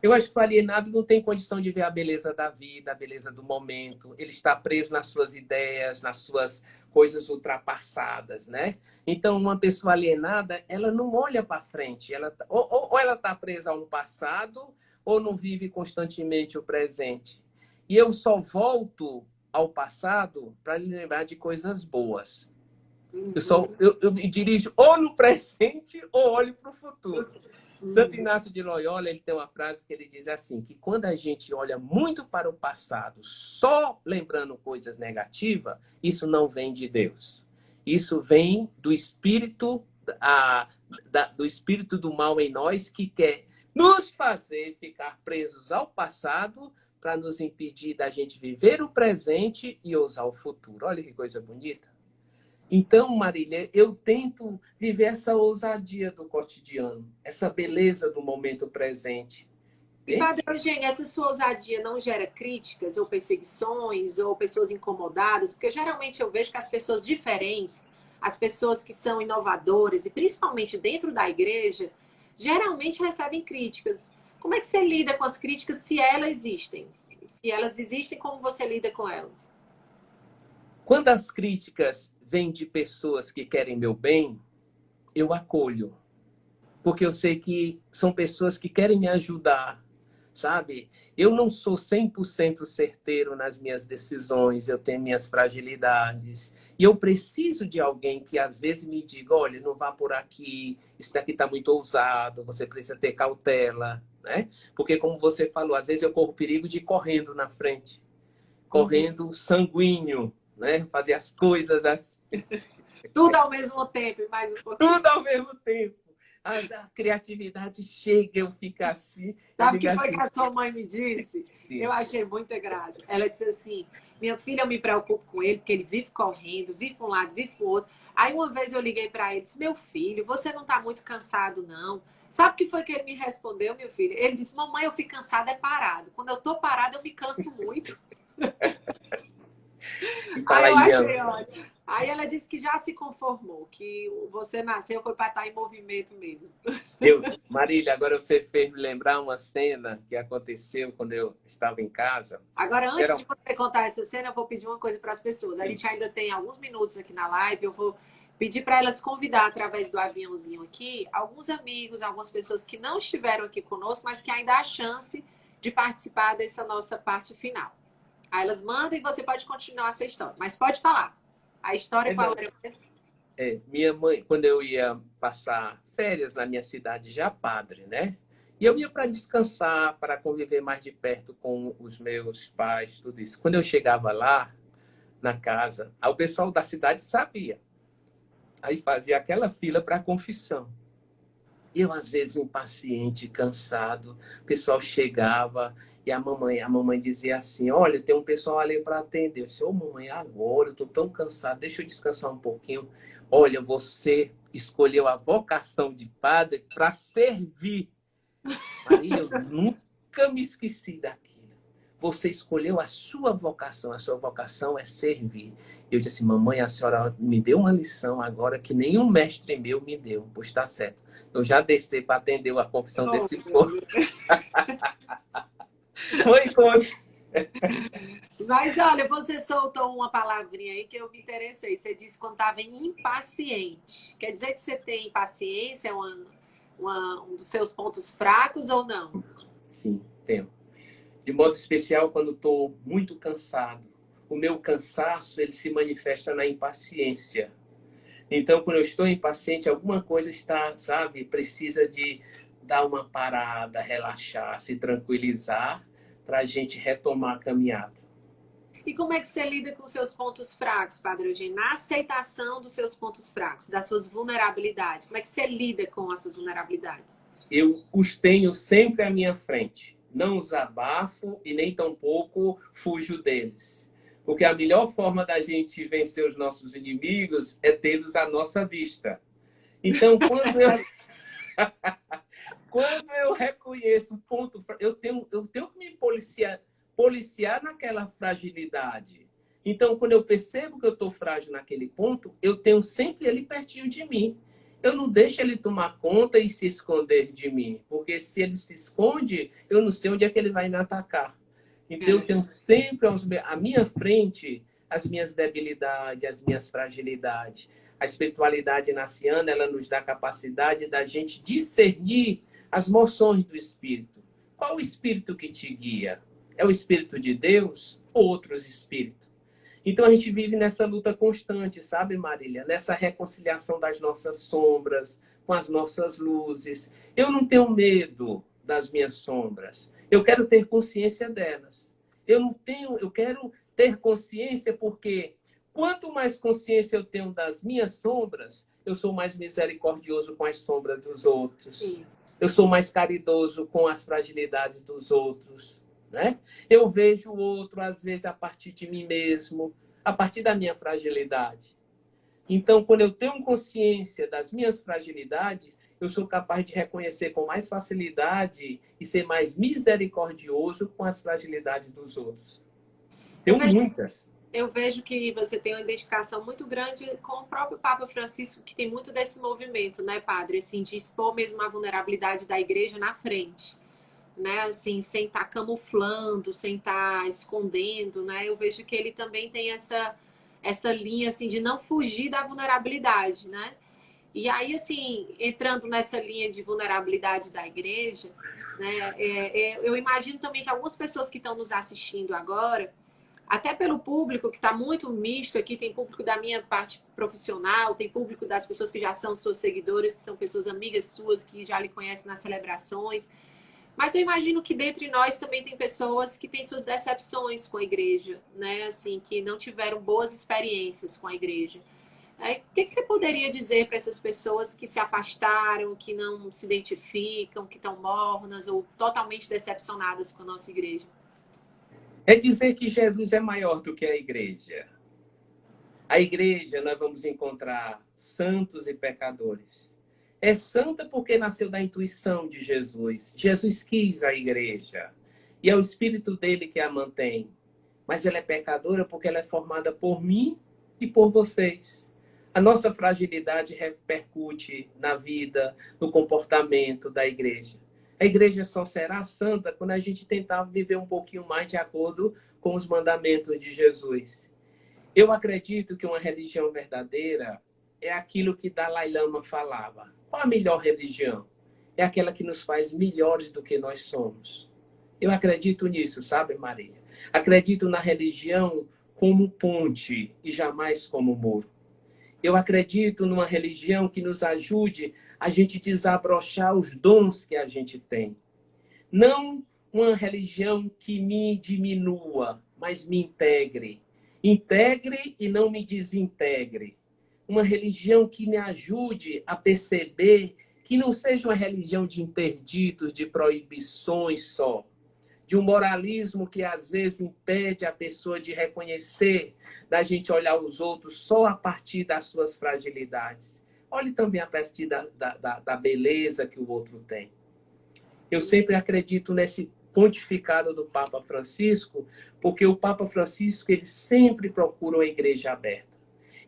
Eu acho que o alienado não tem condição de ver a beleza da vida, a beleza do momento. Ele está preso nas suas ideias, nas suas coisas ultrapassadas, né? Então, uma pessoa alienada, ela não olha para frente. Ou ela está presa ao passado, ou não vive constantemente o presente. E eu só volto ao passado para lhe lembrar de coisas boas. Eu me dirijo ou no presente ou olho para o futuro. Santo Inácio de Loyola, ele tem uma frase que ele diz assim, que quando a gente olha muito para o passado, só lembrando coisas negativas, isso não vem de Deus. Isso vem do espírito, do espírito do mal em nós, que quer nos fazer ficar presos ao passado para nos impedir da gente viver o presente e ousar o futuro. Olha que coisa bonita. Então, Marília, eu tento viver essa ousadia do cotidiano, essa beleza do momento presente. E, Padre Eugênio, essa sua ousadia não gera críticas ou perseguições ou pessoas incomodadas? Porque geralmente eu vejo que as pessoas diferentes, as pessoas que são inovadoras, e principalmente dentro da igreja, geralmente recebem críticas. Como é que você lida com as críticas se elas existem? Se elas existem, como você lida com elas? Quando as críticas vêm de pessoas que querem meu bem, eu acolho. Porque eu sei que são pessoas que querem me ajudar, sabe? Eu não sou 100% certeiro nas minhas decisões, eu tenho minhas fragilidades. E eu preciso de alguém que às vezes me diga, olha, não vá por aqui, isso daqui está muito ousado, você precisa ter cautela, né? Porque como você falou, às vezes eu corro perigo de ir correndo na frente, correndo sanguíneo, né? Fazer as coisas assim. Tudo ao mesmo tempo, mais um pouquinho. Tudo ao mesmo tempo. A criatividade chega, eu fico assim, eu Sabe o digo que foi que assim, a sua mãe me disse? Eu sim. achei muita graça. Ela disse assim: minha filha, eu me preocupo com ele, porque ele vive correndo, vive para um lado, vive para o outro. Aí uma vez eu liguei para ele e disse: meu filho, você não está muito cansado, não? Sabe o que foi que ele me respondeu, meu filho? Ele disse: mamãe, eu fico cansado é parado. Quando eu estou parado, eu me canso muito. E fala Aí eu aí, minha, achei, olha. Aí ela disse que já se conformou, que você nasceu foi para estar em movimento mesmo. Marília, agora você fez me lembrar uma cena que aconteceu quando eu estava em casa. Agora, antes Era, de você contar essa cena, eu vou pedir uma coisa para as pessoas. A gente ainda tem alguns minutos aqui na live. Eu vou pedir para elas convidar, através do aviãozinho aqui, alguns amigos, algumas pessoas que não estiveram aqui conosco, mas que ainda há chance de participar dessa nossa parte final. Aí elas mandam e você pode continuar essa história. Mas pode falar. A história qual não, era mesmo? minha mãe, quando eu ia passar férias na minha cidade, já padre, né? E eu ia para descansar, para conviver mais de perto com os meus pais, tudo isso. Quando eu chegava lá, na casa, aí o pessoal da cidade sabia. Aí fazia aquela fila para a confissão. Eu, às vezes, impaciente, cansado, o pessoal chegava e a mamãe dizia assim: olha, tem um pessoal ali para atender. Eu disse: ô, mamãe, agora eu estou tão cansado, deixa eu descansar um pouquinho. Olha, você escolheu a vocação de padre para servir. Marília, eu nunca me esqueci daquilo. Você escolheu a sua vocação é servir. Eu disse assim: mamãe, a senhora me deu uma lição agora que nenhum mestre meu me deu. Pois está certo. Eu já desci para atender a confissão Oh, desse povo. Foi coisa. mas olha, você soltou uma palavrinha aí que eu me interessei. Você disse quando estava impaciente. Quer dizer que você tem impaciência, um dos seus pontos fracos ou não? Sim, tenho. De modo especial quando estou muito cansado. O meu cansaço ele se manifesta na impaciência. Então, quando eu estou impaciente, alguma coisa está, sabe, precisa de dar uma parada, relaxar, se tranquilizar, para a gente retomar a caminhada. E como é que você lida com os seus pontos fracos, Padre Eugênio? Na aceitação dos seus pontos fracos, das suas vulnerabilidades. Como é que você lida com as suas vulnerabilidades? Eu os tenho sempre à minha frente. Não os abafo e nem tampouco fujo deles. Porque a melhor forma da gente vencer os nossos inimigos é tê-los à nossa vista. Então, quando eu reconheço o ponto, eu tenho que me policiar naquela fragilidade. Então, quando eu percebo que eu estou frágil naquele ponto, eu tenho sempre ele pertinho de mim. Eu não deixo ele tomar conta e se esconder de mim, porque se ele se esconde, eu não sei onde é que ele vai me atacar. Então, eu tenho sempre à minha frente as minhas debilidades, as minhas fragilidades. A espiritualidade naciana, ela nos dá a capacidade da gente discernir as moções do Espírito. Qual o Espírito que te guia? É o Espírito de Deus ou outros espíritos? Então a gente vive nessa luta constante, sabe, Marília? Nessa reconciliação das nossas sombras com as nossas luzes. Eu não tenho medo das minhas sombras. Eu quero ter consciência delas. Eu quero ter consciência porque quanto mais consciência eu tenho das minhas sombras, eu sou mais misericordioso com as sombras dos outros. Sim. Eu sou mais caridoso com as fragilidades dos outros, né? Eu vejo o outro, às vezes, a partir de mim mesmo, a partir da minha fragilidade. Então, quando eu tenho consciência das minhas fragilidades, eu sou capaz de reconhecer com mais facilidade e ser mais misericordioso com as fragilidades dos outros. Eu Tenho vejo, muitas. eu vejo que você tem uma identificação muito grande com o próprio Papa Francisco, que tem muito desse movimento, né, Padre? Assim, de expor mesmo a vulnerabilidade da igreja na frente, né? Assim, sem estar camuflando, sem estar escondendo, né? Eu vejo que ele também tem essa linha, assim, de não fugir da vulnerabilidade, né? E aí, assim, entrando nessa linha de vulnerabilidade da igreja, né? Eu imagino também que algumas pessoas que estão nos assistindo agora, até pelo público que está muito misto aqui, tem público da minha parte profissional, tem público das pessoas que já são suas seguidoras, que são pessoas amigas suas, que já lhe conhecem nas celebrações. Mas eu imagino que dentre nós também tem pessoas que têm suas decepções com a igreja, né? Assim, que não tiveram boas experiências com a igreja. O que você poderia dizer para essas pessoas que se afastaram, que não se identificam, que estão mornas ou totalmente decepcionadas com a nossa igreja? É dizer que Jesus é maior do que a igreja. A igreja, nós vamos encontrar santos e pecadores. É santa porque nasceu da intuição de Jesus. Jesus quis a igreja. E é o Espírito dele que a mantém. Mas ela é pecadora porque ela é formada por mim e por vocês. A nossa fragilidade repercute na vida, no comportamento da igreja. A igreja só será santa quando a gente tentar viver um pouquinho mais de acordo com os mandamentos de Jesus. Eu acredito que uma religião verdadeira é aquilo que Dalai Lama falava. Qual a melhor religião? É aquela que nos faz melhores do que nós somos. Eu acredito nisso, sabe, Marília? Acredito na religião como ponte e jamais como muro. Eu acredito numa religião que nos ajude a gente desabrochar os dons que a gente tem. Não uma religião que me diminua, mas me integre. Integre e não me desintegre. Uma religião que me ajude a perceber que não seja uma religião de interditos, de proibições só, de um moralismo que às vezes impede a pessoa de reconhecer, da gente olhar os outros só a partir das suas fragilidades. Olhe também a partir da beleza que o outro tem. Eu sempre acredito nesse pontificado do Papa Francisco, porque o Papa Francisco ele sempre procura uma igreja aberta.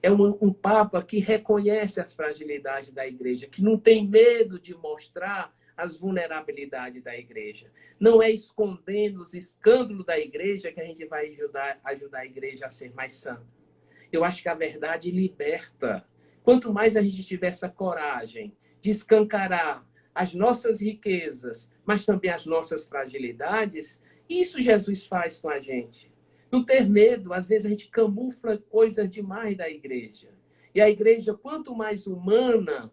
É um Papa que reconhece as fragilidades da igreja, que não tem medo de mostrar as vulnerabilidades da igreja. Não é escondendo os escândalos da igreja que a gente vai ajudar a igreja a ser mais santa. Eu acho que a verdade liberta. Quanto mais a gente tiver essa coragem de escancarar as nossas riquezas, mas também as nossas fragilidades, isso Jesus faz com a gente. Não ter medo, às vezes a gente camufla coisas demais da igreja. E a igreja, quanto mais humana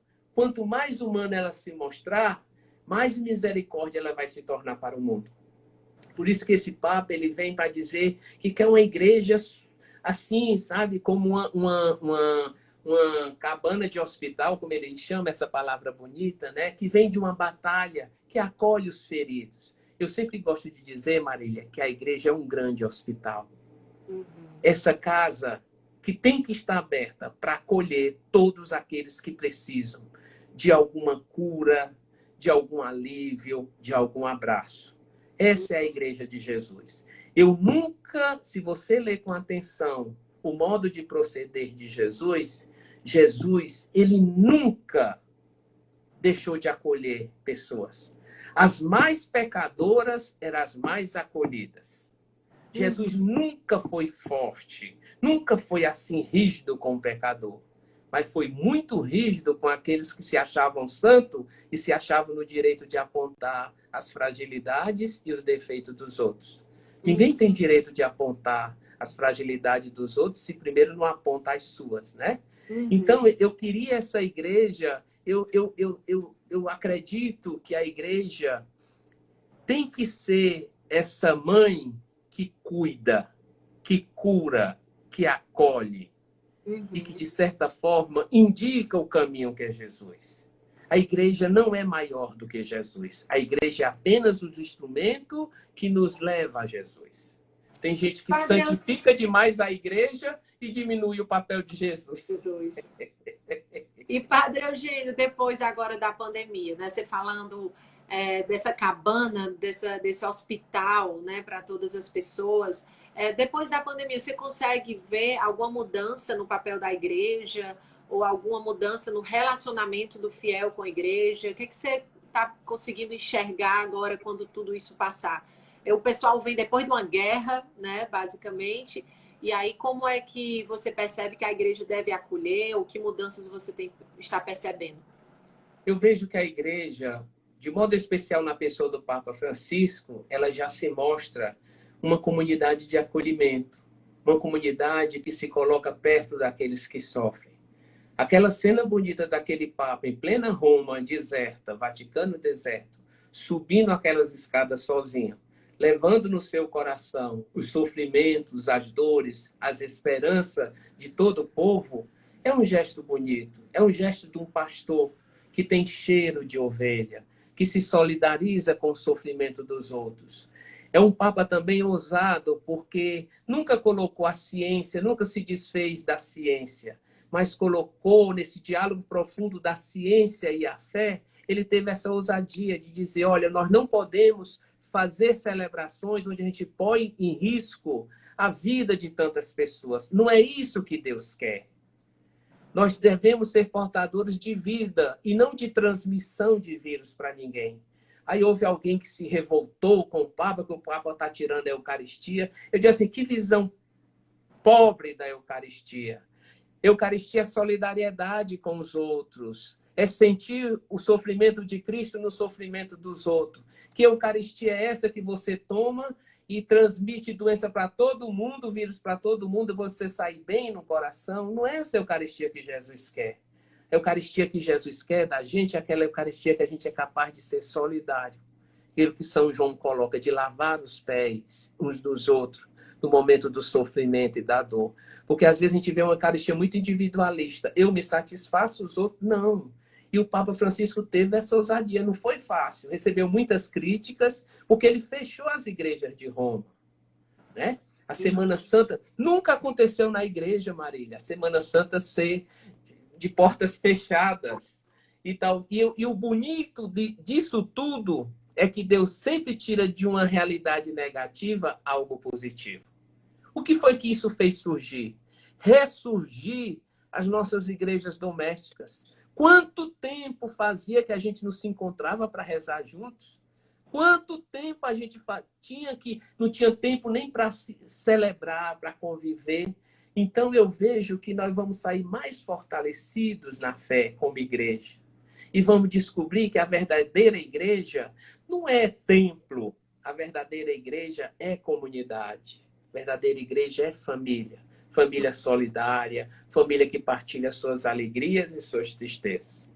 ela se mostrar, mais misericórdia ela vai se tornar para o mundo. Por isso que esse Papa ele vem para dizer que quer uma igreja assim, sabe, como uma cabana de hospital, como ele chama essa palavra bonita, né? Que vem de uma batalha, que acolhe os feridos. Eu sempre gosto de dizer, Marília, que a igreja é um grande hospital. Essa casa que tem que estar aberta para acolher todos aqueles que precisam de alguma cura, de algum alívio, de algum abraço. Essa é a igreja de Jesus. Eu nunca, se você ler com atenção o modo de proceder de Jesus, ele nunca deixou de acolher pessoas. As mais pecadoras eram as mais acolhidas. Jesus nunca foi forte, nunca foi assim rígido com o pecador, mas foi muito rígido com aqueles que se achavam santos e se achavam no direito de apontar as fragilidades e os defeitos dos outros. Ninguém tem direito de apontar as fragilidades dos outros se primeiro não aponta as suas, né? Então, eu queria essa igreja, eu acredito que a igreja tem que ser essa mãe que cuida, que cura, que acolhe e que, de certa forma, indica o caminho que é Jesus. A igreja não é maior do que Jesus. A igreja é apenas o instrumento que nos leva a Jesus. Tem gente que santifica demais a igreja e diminui o papel de Jesus. E Padre Eugênio, depois agora da pandemia, né? Você falando dessa cabana, desse hospital, né, para todas as pessoas. Depois da pandemia, você consegue ver alguma mudança no papel da igreja ou alguma mudança no relacionamento do fiel com a igreja? O que você está conseguindo enxergar agora quando tudo isso passar? O pessoal vem depois de uma guerra, né, basicamente, e aí como é que você percebe que a igreja deve acolher ou que mudanças você está percebendo? Eu vejo que a igreja, de modo especial na pessoa do Papa Francisco, ela já se mostra uma comunidade de acolhimento, uma comunidade que se coloca perto daqueles que sofrem. Aquela cena bonita daquele Papa em plena Roma, deserta, Vaticano deserto, subindo aquelas escadas sozinho, levando no seu coração os sofrimentos, as dores, as esperanças de todo o povo, É um gesto bonito, é um gesto de um pastor que tem cheiro de ovelha, que se solidariza com o sofrimento dos outros. É um Papa também ousado, porque nunca colocou a ciência, nunca se desfez da ciência, mas colocou nesse diálogo profundo da ciência e a fé, ele teve essa ousadia de dizer, olha, nós não podemos fazer celebrações onde a gente põe em risco a vida de tantas pessoas. Não é isso que Deus quer. Nós devemos ser portadores de vida e não de transmissão de vírus para ninguém. Aí houve alguém que se revoltou com o Papa, que o Papa está tirando a Eucaristia. Eu disse assim, que visão pobre da Eucaristia. Eucaristia é solidariedade com os outros. É sentir o sofrimento de Cristo no sofrimento dos outros. Que Eucaristia é essa que você toma e transmite doença para todo mundo, vírus para todo mundo, você sair bem no coração? Não é essa Eucaristia que Jesus quer. A Eucaristia que Jesus quer da gente é aquela Eucaristia que a gente é capaz de ser solidário. Aquilo que São João coloca, de lavar os pés uns dos outros, no momento do sofrimento e da dor. Porque às vezes a gente vê uma Eucaristia muito individualista. Eu me satisfaço, os outros não. E o Papa Francisco teve essa ousadia. Não foi fácil. Recebeu muitas críticas, porque ele fechou as igrejas de Roma. Né? A Semana Santa nunca aconteceu na igreja, Marília. A Semana Santa ser de portas fechadas. E, tal. E o bonito disso tudo é que Deus sempre tira de uma realidade negativa algo positivo. O que foi que isso fez surgir? Ressurgir as nossas igrejas domésticas. Quanto tempo fazia que a gente não se encontrava para rezar juntos? Quanto tempo a gente não tinha tempo nem para celebrar, para conviver? Então eu vejo que nós vamos sair mais fortalecidos na fé como igreja. E vamos descobrir que a verdadeira igreja não é templo. A verdadeira igreja é comunidade. A verdadeira igreja é família. Família solidária, família que partilha suas alegrias e suas tristezas.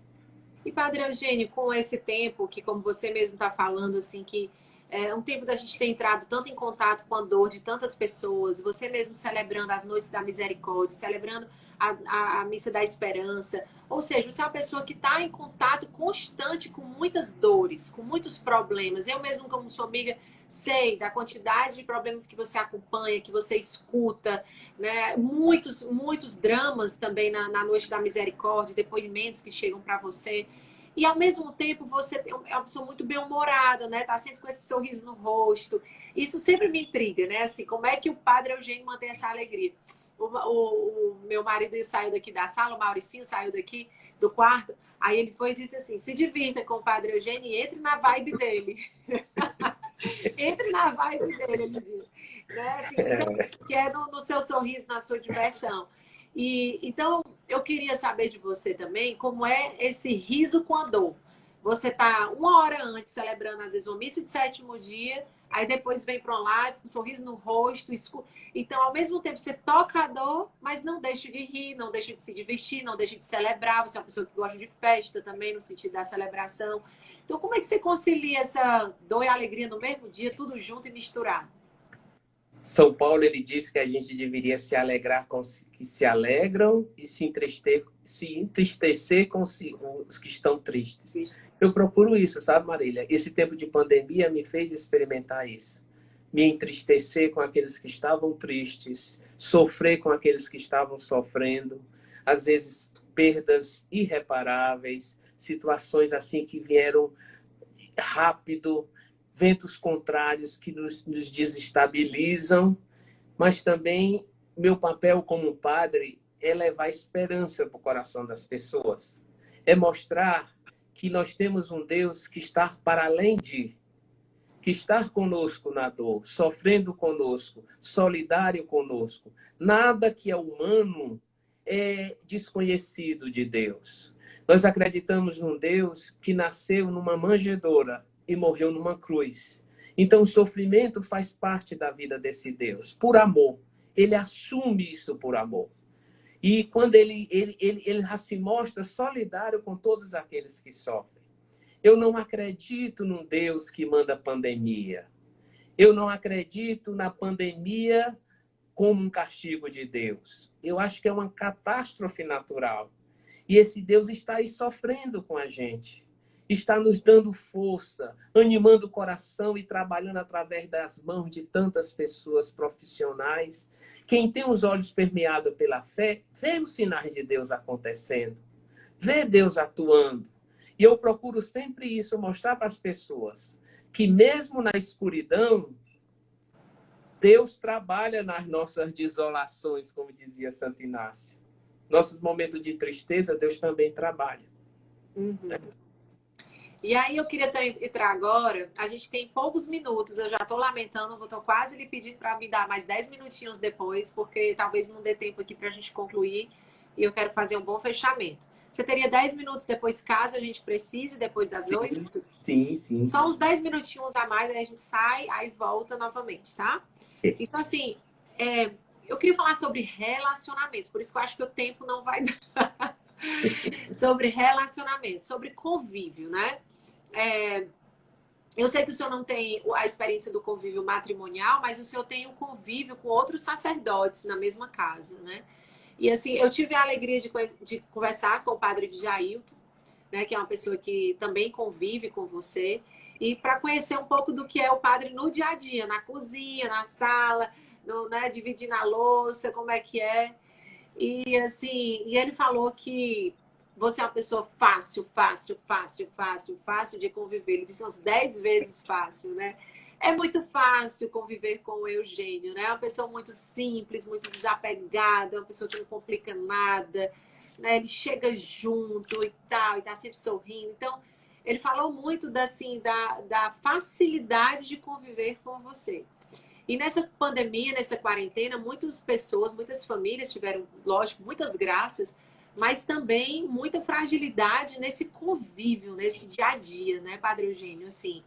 E Padre Eugênio, com esse tempo que, como você mesmo está falando, assim, que é um tempo da gente ter entrado tanto em contato com a dor de tantas pessoas, você mesmo celebrando as noites da misericórdia, celebrando a missa da esperança, ou seja, você é uma pessoa que está em contato constante com muitas dores, com muitos problemas. Eu mesmo, como sua amiga, sei da quantidade de problemas que você acompanha, que você escuta, né? Muitos dramas também na Noite da Misericórdia, depoimentos que chegam para você. E ao mesmo tempo você é uma pessoa muito bem-humorada, né? Tá sempre com esse sorriso no rosto. Isso sempre me intriga, né? Assim, como é que o Padre Eugênio mantém essa alegria? O meu marido saiu daqui da sala, o Mauricinho saiu daqui do quarto, aí ele foi e disse assim, se divirta com o Padre Eugênio e entre na vibe dele. Entre na vibe dele, ele disse. Né? Assim, então, que é no seu sorriso, na sua diversão. E, então, eu queria saber de você também como é esse riso com a dor. Você está uma hora antes celebrando, às vezes, uma missa de sétimo dia, aí depois vem para uma live, com um sorriso no rosto. Então, ao mesmo tempo, você toca a dor, mas não deixa de rir, não deixa de se divertir, não deixa de celebrar. Você é uma pessoa que gosta de festa também, no sentido da celebração. Então, como é que você concilia essa dor e alegria no mesmo dia, tudo junto e misturado? São Paulo, ele diz que a gente deveria se alegrar com os que se alegram e se entristecer com os que estão tristes. Isso. Eu procuro isso, sabe, Marília? Esse tempo de pandemia me fez experimentar isso. Me entristecer com aqueles que estavam tristes, sofrer com aqueles que estavam sofrendo, às vezes perdas irreparáveis, situações assim que vieram rápido, ventos contrários que nos desestabilizam, mas também meu papel como padre é levar esperança para o coração das pessoas. É mostrar que nós temos um Deus que está para além que está conosco na dor, sofrendo conosco, solidário conosco. Nada que é humano é desconhecido de Deus. Nós acreditamos num Deus que nasceu numa manjedoura e morreu numa cruz. Então, o sofrimento faz parte da vida desse Deus, por amor. Ele assume isso por amor. E quando ele já se mostra solidário com todos aqueles que sofrem. Eu não acredito num Deus que manda pandemia. Eu não acredito na pandemia como um castigo de Deus. Eu acho que é uma catástrofe natural. E esse Deus está aí sofrendo com a gente. Está nos dando força, animando o coração e trabalhando através das mãos de tantas pessoas profissionais. Quem tem os olhos permeados pela fé, vê os sinais de Deus acontecendo. Vê Deus atuando. E eu procuro sempre isso, mostrar para as pessoas que mesmo na escuridão, Deus trabalha nas nossas desolações, como dizia Santo Inácio. Nossos momentos de tristeza, Deus também trabalha. Uhum. E aí eu queria entrar agora, a gente tem poucos minutos, eu já estou lamentando, estou quase lhe pedindo para me dar mais 10 minutinhos depois, porque talvez não dê tempo aqui para a gente concluir e eu quero fazer um bom fechamento. Você teria 10 minutos depois, caso a gente precise, depois das 8? Sim. Só uns 10 minutinhos a mais, aí a gente sai, aí volta novamente, tá? Então, assim, eu queria falar sobre relacionamentos, por isso que eu acho que o tempo não vai dar. Sobre relacionamentos, sobre convívio, né? Eu sei que o senhor não tem a experiência do convívio matrimonial, mas o senhor tem um convívio com outros sacerdotes na mesma casa, né? E assim, eu tive a alegria de conversar com o padre Jailton, né, que é uma pessoa que também convive com você, e para conhecer um pouco do que é o padre no dia a dia, na cozinha, na sala, né, dividindo a louça, como é que é. E assim, e ele falou que você é uma pessoa fácil de conviver. Ele disse umas 10 vezes fácil, né? É muito fácil conviver com o Eugênio, né? É uma pessoa muito simples, muito desapegada, uma pessoa que não complica nada, né? Ele chega junto e tal, e tá sempre sorrindo. Então, ele falou muito da facilidade de conviver com você. E nessa pandemia, nessa quarentena, muitas pessoas, muitas famílias tiveram, lógico, muitas graças, mas também muita fragilidade nesse convívio, nesse dia a dia, né, Padre Eugênio? Assim.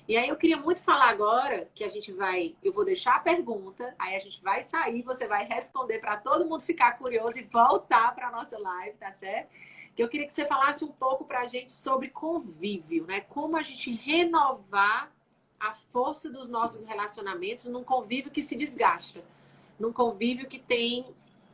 E aí eu queria muito falar agora que eu vou deixar a pergunta, aí a gente vai sair, você vai responder para todo mundo ficar curioso e voltar para a nossa live, tá certo? Que eu queria que você falasse um pouco para a gente sobre convívio, né? Como a gente renovar a força dos nossos relacionamentos num convívio que se desgasta, num convívio que tem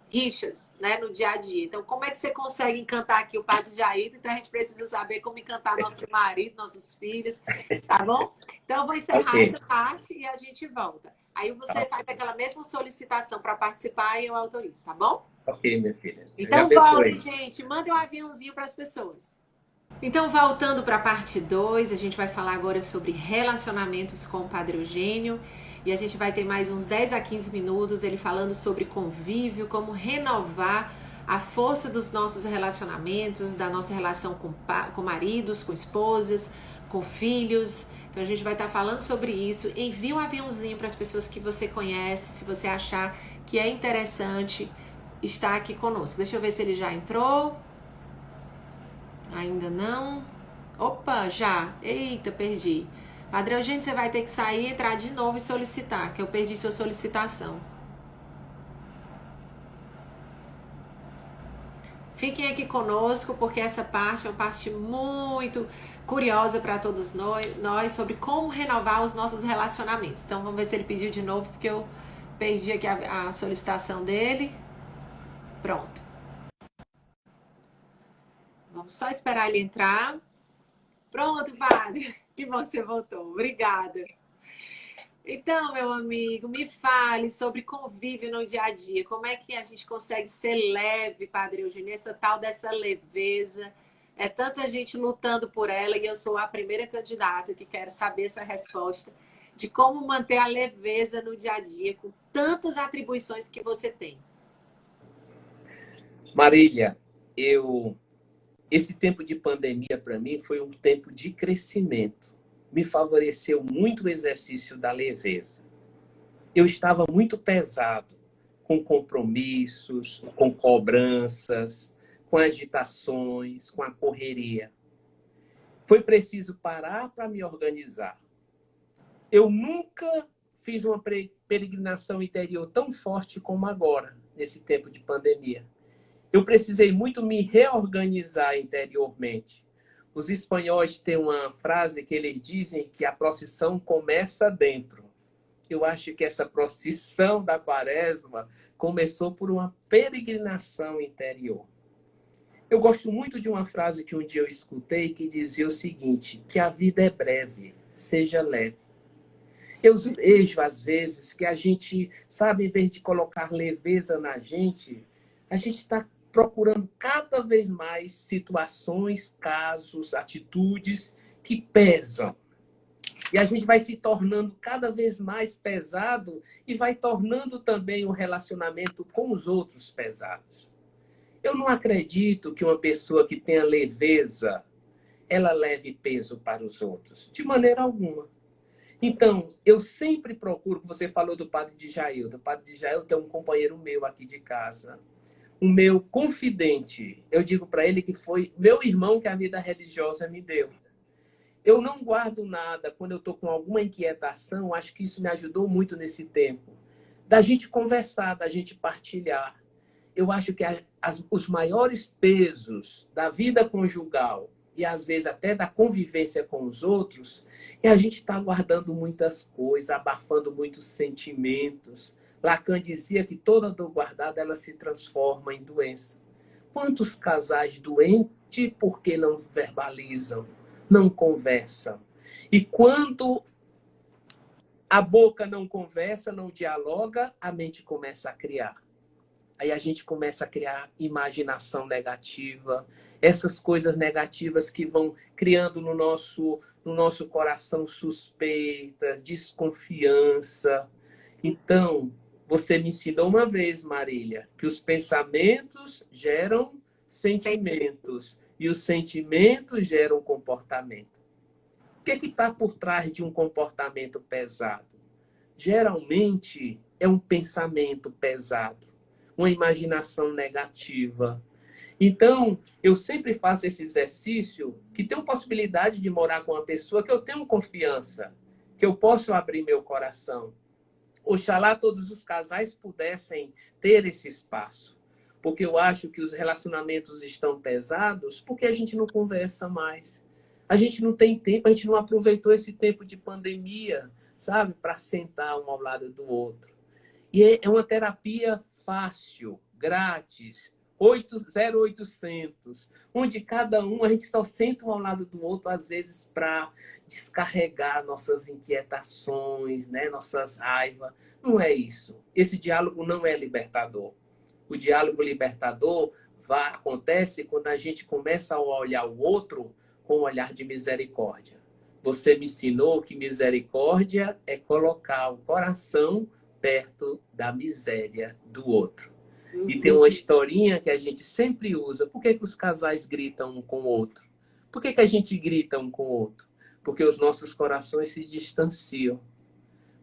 rixas, né, no dia a dia. Então, como é que você consegue encantar aqui o padre Jair? Então, a gente precisa saber como encantar nosso marido, nossos filhos, tá bom? Então, eu vou encerrar essa parte e a gente volta. Aí você faz aquela mesma solicitação para participar e eu autorizo, tá bom? Ok, minha filha. Então, voltem, gente. Mandem um aviãozinho para as pessoas. Então, voltando para a parte 2, a gente vai falar agora sobre relacionamentos com o Padre Eugênio. E a gente vai ter mais uns 10 a 15 minutos ele falando sobre convívio, como renovar a força dos nossos relacionamentos, da nossa relação com maridos, com esposas, com filhos. Então a gente vai estar falando sobre isso. Envie um aviãozinho para as pessoas que você conhece, se você achar que é interessante estar aqui conosco. Deixa eu ver se ele já entrou. Ainda não. Opa, já. Eita, perdi. Padre Eugênio, você vai ter que sair, entrar de novo e solicitar, que eu perdi sua solicitação. Fiquem aqui conosco, porque essa parte é uma parte muito curiosa para todos nós sobre como renovar os nossos relacionamentos. Então, vamos ver se ele pediu de novo, porque eu perdi aqui a solicitação dele. Pronto. Vamos só esperar ele entrar. Pronto, padre. Que bom que você voltou. Obrigada. Então, meu amigo, me fale sobre convívio no dia a dia. Como é que a gente consegue ser leve, Padre Eugênio? Essa tal dessa leveza. É tanta gente lutando por ela e eu sou a primeira candidata que quero saber essa resposta de como manter a leveza no dia a dia com tantas atribuições que você tem. Marília, esse tempo de pandemia, para mim, foi um tempo de crescimento. Me favoreceu muito o exercício da leveza. Eu estava muito pesado, com compromissos, com cobranças, com agitações, com a correria. Foi preciso parar para me organizar. Eu nunca fiz uma peregrinação interior tão forte como agora, nesse tempo de pandemia. Eu precisei muito me reorganizar interiormente. Os espanhóis têm uma frase que eles dizem que a procissão começa dentro. eu acho que essa procissão da Quaresma começou por uma peregrinação interior. Eu gosto muito de uma frase que um dia eu escutei que dizia o seguinte, que a vida é breve, seja leve. Eu vejo, às vezes, que a gente, sabe, em vez de colocar leveza na gente, a gente está procurando cada vez mais situações, casos, atitudes que pesam. E a gente vai se tornando cada vez mais pesado e vai tornando também o relacionamento com os outros pesados. Eu não acredito que uma pessoa que tenha leveza, ela leve peso para os outros, de maneira alguma. Então, eu sempre procuro, você falou do padre Djail. O padre Djail tem um companheiro meu aqui de casa, o meu confidente. Eu digo para ele que foi meu irmão que a vida religiosa me deu. Eu não guardo nada quando eu estou com alguma inquietação, acho que isso me ajudou muito nesse tempo. Da gente conversar, da gente partilhar. Eu acho que os maiores pesos da vida conjugal e às vezes até da convivência com os outros, e a gente está guardando muitas coisas, abafando muitos sentimentos. Lacan dizia que toda dor guardada ela se transforma em doença. Quantos casais doentes porque não verbalizam, não conversam? E quando a boca não conversa, não dialoga, a mente começa a criar. Aí a gente começa a criar imaginação negativa, essas coisas negativas que vão criando no nosso coração suspeita, desconfiança. Então, você me ensinou uma vez, Marília, que os pensamentos geram sentimentos e os sentimentos geram comportamento. O que está por trás de um comportamento pesado? Geralmente é um pensamento pesado, uma imaginação negativa. Então, eu sempre faço esse exercício que tenho possibilidade de morar com uma pessoa que eu tenho confiança, que eu posso abrir meu coração. Oxalá todos os casais pudessem ter esse espaço, porque eu acho que os relacionamentos estão pesados porque a gente não conversa mais. A gente não tem tempo, a gente não aproveitou esse tempo de pandemia, sabe, para sentar um ao lado do outro. E é uma terapia fácil, grátis, 0800, onde cada um, a gente só senta um ao lado do outro, às vezes, para descarregar nossas inquietações, né? Nossas raivas. Não é isso. Esse diálogo não é libertador. O diálogo libertador acontece quando a gente começa a olhar o outro com um olhar de misericórdia. Você me ensinou que misericórdia é colocar o coração perto da miséria do outro. E tem uma historinha que a gente sempre usa. Por que os casais gritam um com o outro? Por que a gente grita um com o outro? Porque os nossos corações se distanciam.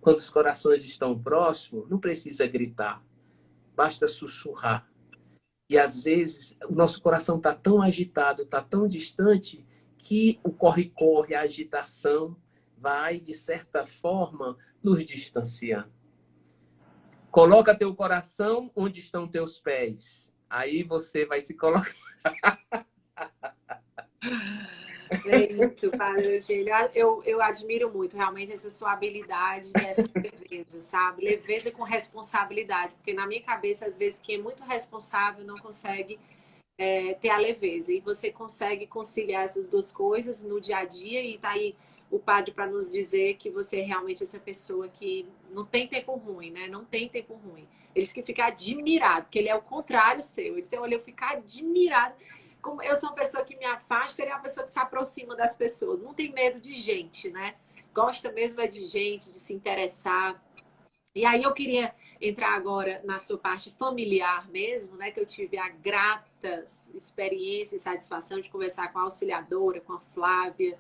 Quando os corações estão próximos, não precisa gritar. Basta sussurrar. E às vezes o nosso coração está tão agitado, está tão distante, que o corre-corre, a agitação, vai, de certa forma, nos distanciando. Coloca teu coração onde estão teus pés. Aí você vai se colocar. É isso, Padre Eugênio. Eu admiro muito realmente essa sua habilidade dessa leveza, sabe? Leveza com responsabilidade. Porque na minha cabeça, às vezes, quem é muito responsável não consegue ter a leveza. E você consegue conciliar essas duas coisas no dia a dia e tá aí o padre para nos dizer que você é realmente essa pessoa que não tem tempo ruim, né? Não tem tempo ruim. Eles que ficam admirados, porque ele é o contrário seu. Ele disse, olha, eu ficar admirado. Como eu sou uma pessoa que me afasta, ele é uma pessoa que se aproxima das pessoas. Não tem medo de gente, né? Gosta mesmo é de gente, de se interessar. E aí eu queria entrar agora na sua parte familiar mesmo, né? Que eu tive a grata experiência e satisfação de conversar com a auxiliadora, com a Flávia,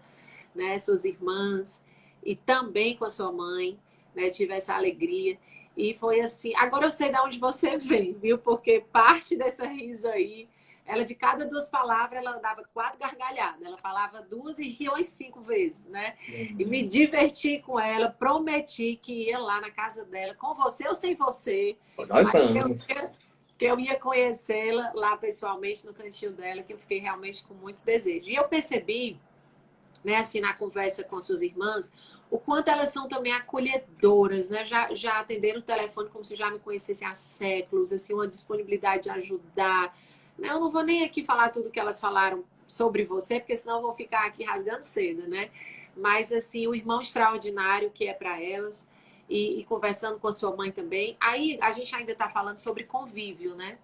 né, suas irmãs, e também com a sua mãe, né, tive essa alegria. E foi assim, agora eu sei de onde você vem, viu? Porque parte dessa risa aí, ela de cada duas palavras, ela dava 4 gargalhadas. Ela falava 2 e riu as 5 vezes, né? E me diverti com ela, prometi que ia lá na casa dela, com você ou sem você, mas que eu ia conhecê-la lá pessoalmente, no cantinho dela, que eu fiquei realmente com muito desejo. E eu percebi, né, assim, na conversa com suas irmãs, o quanto elas são também acolhedoras, né? Já atenderam o telefone como se já me conhecessem há séculos, assim, uma disponibilidade de ajudar. Né? Eu não vou nem aqui falar tudo que elas falaram sobre você, porque senão eu vou ficar aqui rasgando seda, né? Mas, assim, o irmão extraordinário que é para elas e conversando com a sua mãe também. Aí a gente ainda está falando sobre convívio, né?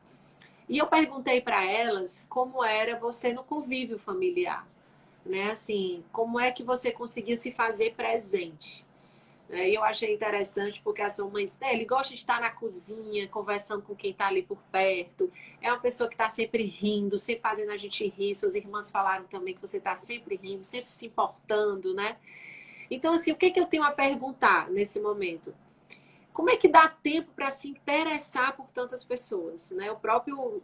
E eu perguntei para elas como era você no convívio familiar, né? Assim, como é que você conseguia se fazer presente? E eu achei interessante porque a sua mãe disse, ele gosta de estar na cozinha, conversando com quem está ali por perto. É uma pessoa que está sempre rindo, sempre fazendo a gente rir. Suas irmãs falaram também que você está sempre rindo, sempre se importando, né? Então, assim, o que que eu tenho a perguntar nesse momento? Como é que dá tempo para se interessar por tantas pessoas, né? O próprio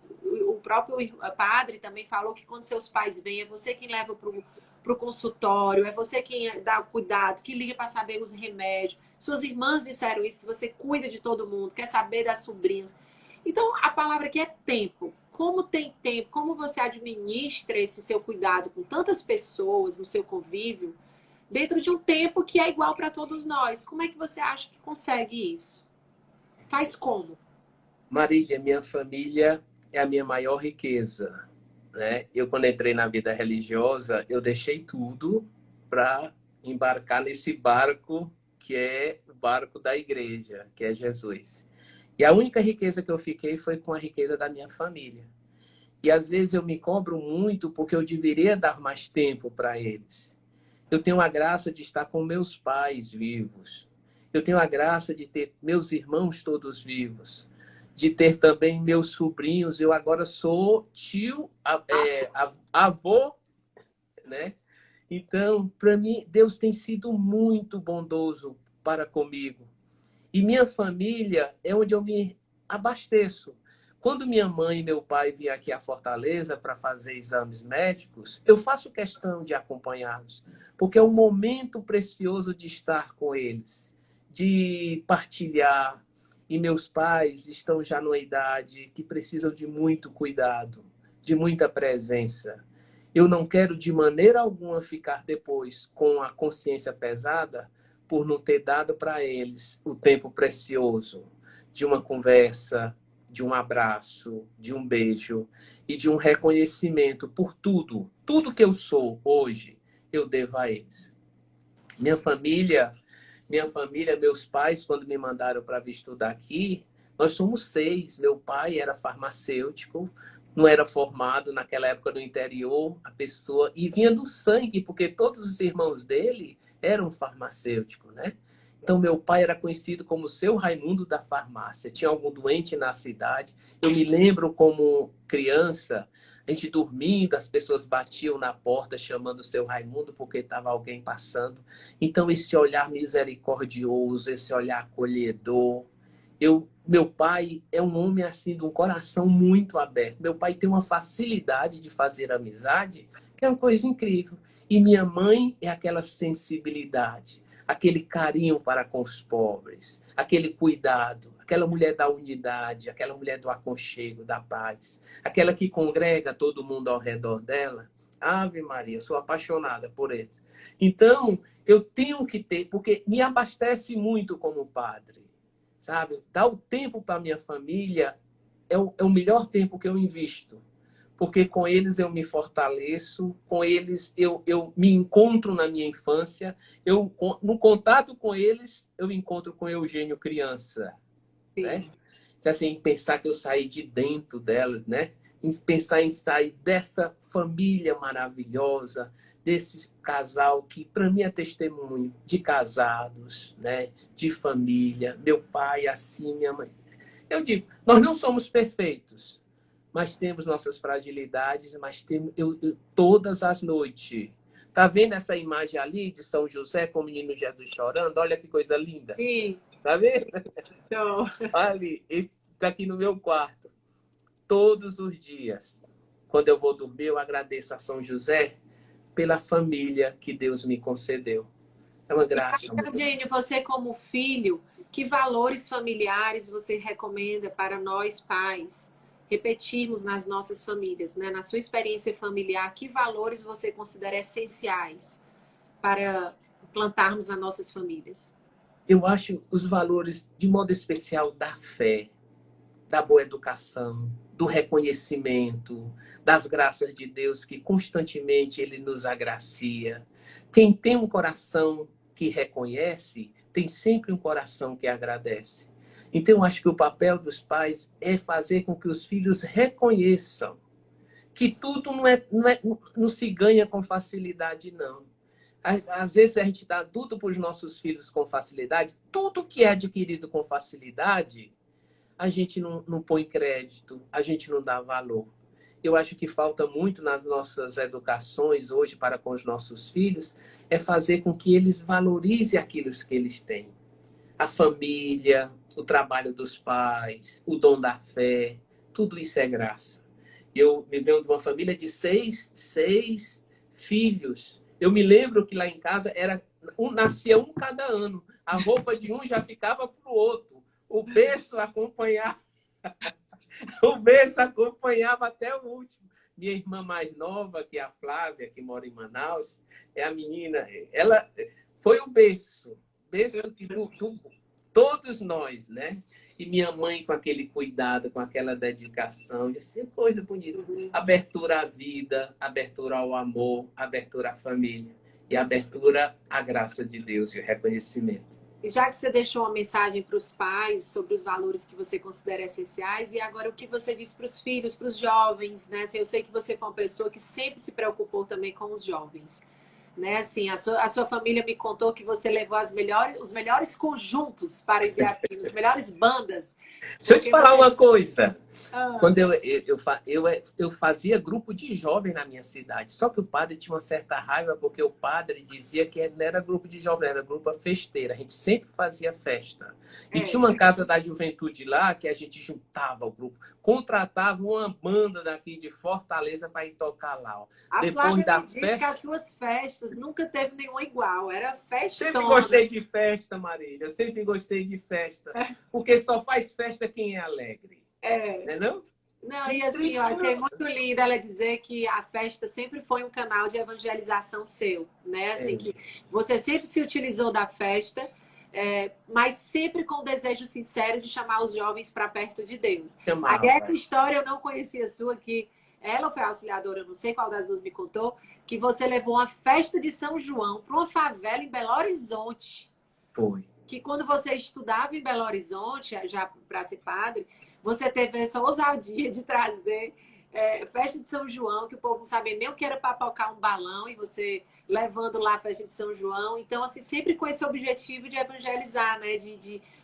padre também falou que quando seus pais vêm, é você quem leva para o consultório, é você quem dá o cuidado, que liga para saber os remédios. Suas irmãs disseram isso, que você cuida de todo mundo, quer saber das sobrinhas. Então, a palavra aqui é tempo. Como tem tempo, como você administra esse seu cuidado com tantas pessoas no seu convívio, dentro de um tempo que é igual para todos nós. Como é que você acha que consegue isso? Faz como? Marília, minha família é a minha maior riqueza, né? Eu, quando entrei na vida religiosa, eu deixei tudo para embarcar nesse barco que é o barco da igreja, que é Jesus. E a única riqueza que eu fiquei foi com a riqueza da minha família. E às vezes eu me cobro muito porque eu deveria dar mais tempo para eles. Eu tenho a graça de estar com meus pais vivos. Eu tenho a graça de ter meus irmãos todos vivos. De ter também meus sobrinhos. Eu agora sou tio, avô, né? Então, para mim, Deus tem sido muito bondoso para comigo. E minha família é onde eu me abasteço. Quando minha mãe e meu pai vêm aqui a Fortaleza para fazer exames médicos, eu faço questão de acompanhá-los, porque é um momento precioso de estar com eles, de partilhar. E meus pais estão já numa idade que precisam de muito cuidado, de muita presença. Eu não quero de maneira alguma ficar depois com a consciência pesada por não ter dado para eles o tempo precioso de uma conversa, de um abraço, de um beijo e de um reconhecimento por tudo. Tudo que eu sou hoje, eu devo a eles. Minha família, meus pais, quando me mandaram para vir estudar aqui, nós somos 6. Meu pai era farmacêutico, não era formado naquela época no interior, a pessoa, e vinha do sangue, porque todos os irmãos dele eram farmacêuticos, né? Então, meu pai era conhecido como o seu Raimundo da farmácia. Tinha algum doente na cidade. Eu me lembro como criança, a gente dormindo, as pessoas batiam na porta chamando o seu Raimundo porque estava alguém passando. Então, esse olhar misericordioso, esse olhar acolhedor. Meu pai é um homem assim, de um coração muito aberto. Meu pai tem uma facilidade de fazer amizade, que é uma coisa incrível. E minha mãe é aquela sensibilidade, aquele carinho para com os pobres, aquele cuidado, aquela mulher da unidade, aquela mulher do aconchego, da paz, aquela que congrega todo mundo ao redor dela. Ave Maria, sou apaixonada por eles. Então, eu tenho que ter, porque me abastece muito como padre, sabe? Dar o tempo para minha família é o melhor tempo que eu invisto. Porque com eles eu me fortaleço, com eles eu me encontro na minha infância, no contato com eles eu me encontro com Eugênio criança, Sim. né? Assim, pensar que eu saí de dentro dela, né? Pensar em sair dessa família maravilhosa, desse casal que para mim é testemunho de casados, né? De família, meu pai assim, minha mãe. Eu digo, nós não somos perfeitos, mas temos nossas fragilidades, mas temos todas as noites. Tá vendo essa imagem ali de São José com o menino Jesus chorando? Olha que coisa linda. Sim. Tá vendo? Então, Ali, esse tá aqui no meu quarto. Todos os dias, quando eu vou dormir, eu agradeço a São José pela família que Deus me concedeu. É uma graça. Eugênio, você como filho, que valores familiares você recomenda para nós pais repetirmos nas nossas famílias, né? Na sua experiência familiar, que valores você considera essenciais para plantarmos nas nossas famílias? Eu acho os valores, de modo especial, da fé, da boa educação, do reconhecimento, das graças de Deus que constantemente Ele nos agracia. Quem tem um coração que reconhece, tem sempre um coração que agradece. Então, eu acho que o papel dos pais é fazer com que os filhos reconheçam que tudo não se ganha com facilidade, não. Às vezes a gente dá tudo para os nossos filhos com facilidade. Tudo que é adquirido com facilidade, a gente não põe crédito, a gente não dá valor. Eu acho que falta muito nas nossas educações hoje para com os nossos filhos, é fazer com que eles valorizem aquilo que eles têm. A família, o trabalho dos pais, o dom da fé, tudo isso é graça. Eu me venho de uma família de seis filhos. Eu me lembro que lá em casa nascia um cada ano. A roupa de um já ficava para o outro. O berço acompanhava até o último. Minha irmã mais nova, que é a Flávia, que mora em Manaus, é a menina. Ela foi o berço que todos nós, né? E minha mãe com aquele cuidado, com aquela dedicação, assim, coisa bonita. Abertura à vida, abertura ao amor, abertura à família e abertura à graça de Deus e o reconhecimento. E já que você deixou uma mensagem para os pais sobre os valores que você considera essenciais, e agora o que você diz para os filhos, para os jovens, né? Assim, eu sei que você foi uma pessoa que sempre se preocupou também com os jovens. Né? Assim, a sua família me contou que você levou os melhores conjuntos para Ibiapina, as melhores bandas. Deixa eu te falar uma coisa. Ah. Quando eu fazia grupo de jovem na minha cidade, só que o padre tinha uma certa raiva, porque o padre dizia que não era grupo de jovem, era grupo festeira. A gente sempre fazia festa. E tinha uma casa da juventude lá que a gente juntava o grupo, contratava uma banda daqui de Fortaleza para ir tocar lá. Ó. Depois da festa, diz que as suas festas nunca teve nenhuma igual, era festa. Sempre gostei de festa, Marília, sempre gostei de festa, porque só faz festa quem é alegre. Não? Não, e assim, eu achei muito lindo ela dizer que a festa sempre foi um canal de evangelização seu, né? Assim, que você sempre se utilizou da festa, mas sempre com o desejo sincero de chamar os jovens para perto de Deus. Aí essa história eu não conhecia sua, que ela foi auxiliadora, eu não sei qual das duas me contou, que você levou uma festa de São João para uma favela em Belo Horizonte. Foi. Que quando você estudava em Belo Horizonte, já para ser padre, você teve essa ousadia de trazer festa de São João, que o povo não sabia nem o que era papocar um balão, e você levando lá a festa de São João. Então, assim, sempre com esse objetivo de evangelizar, né?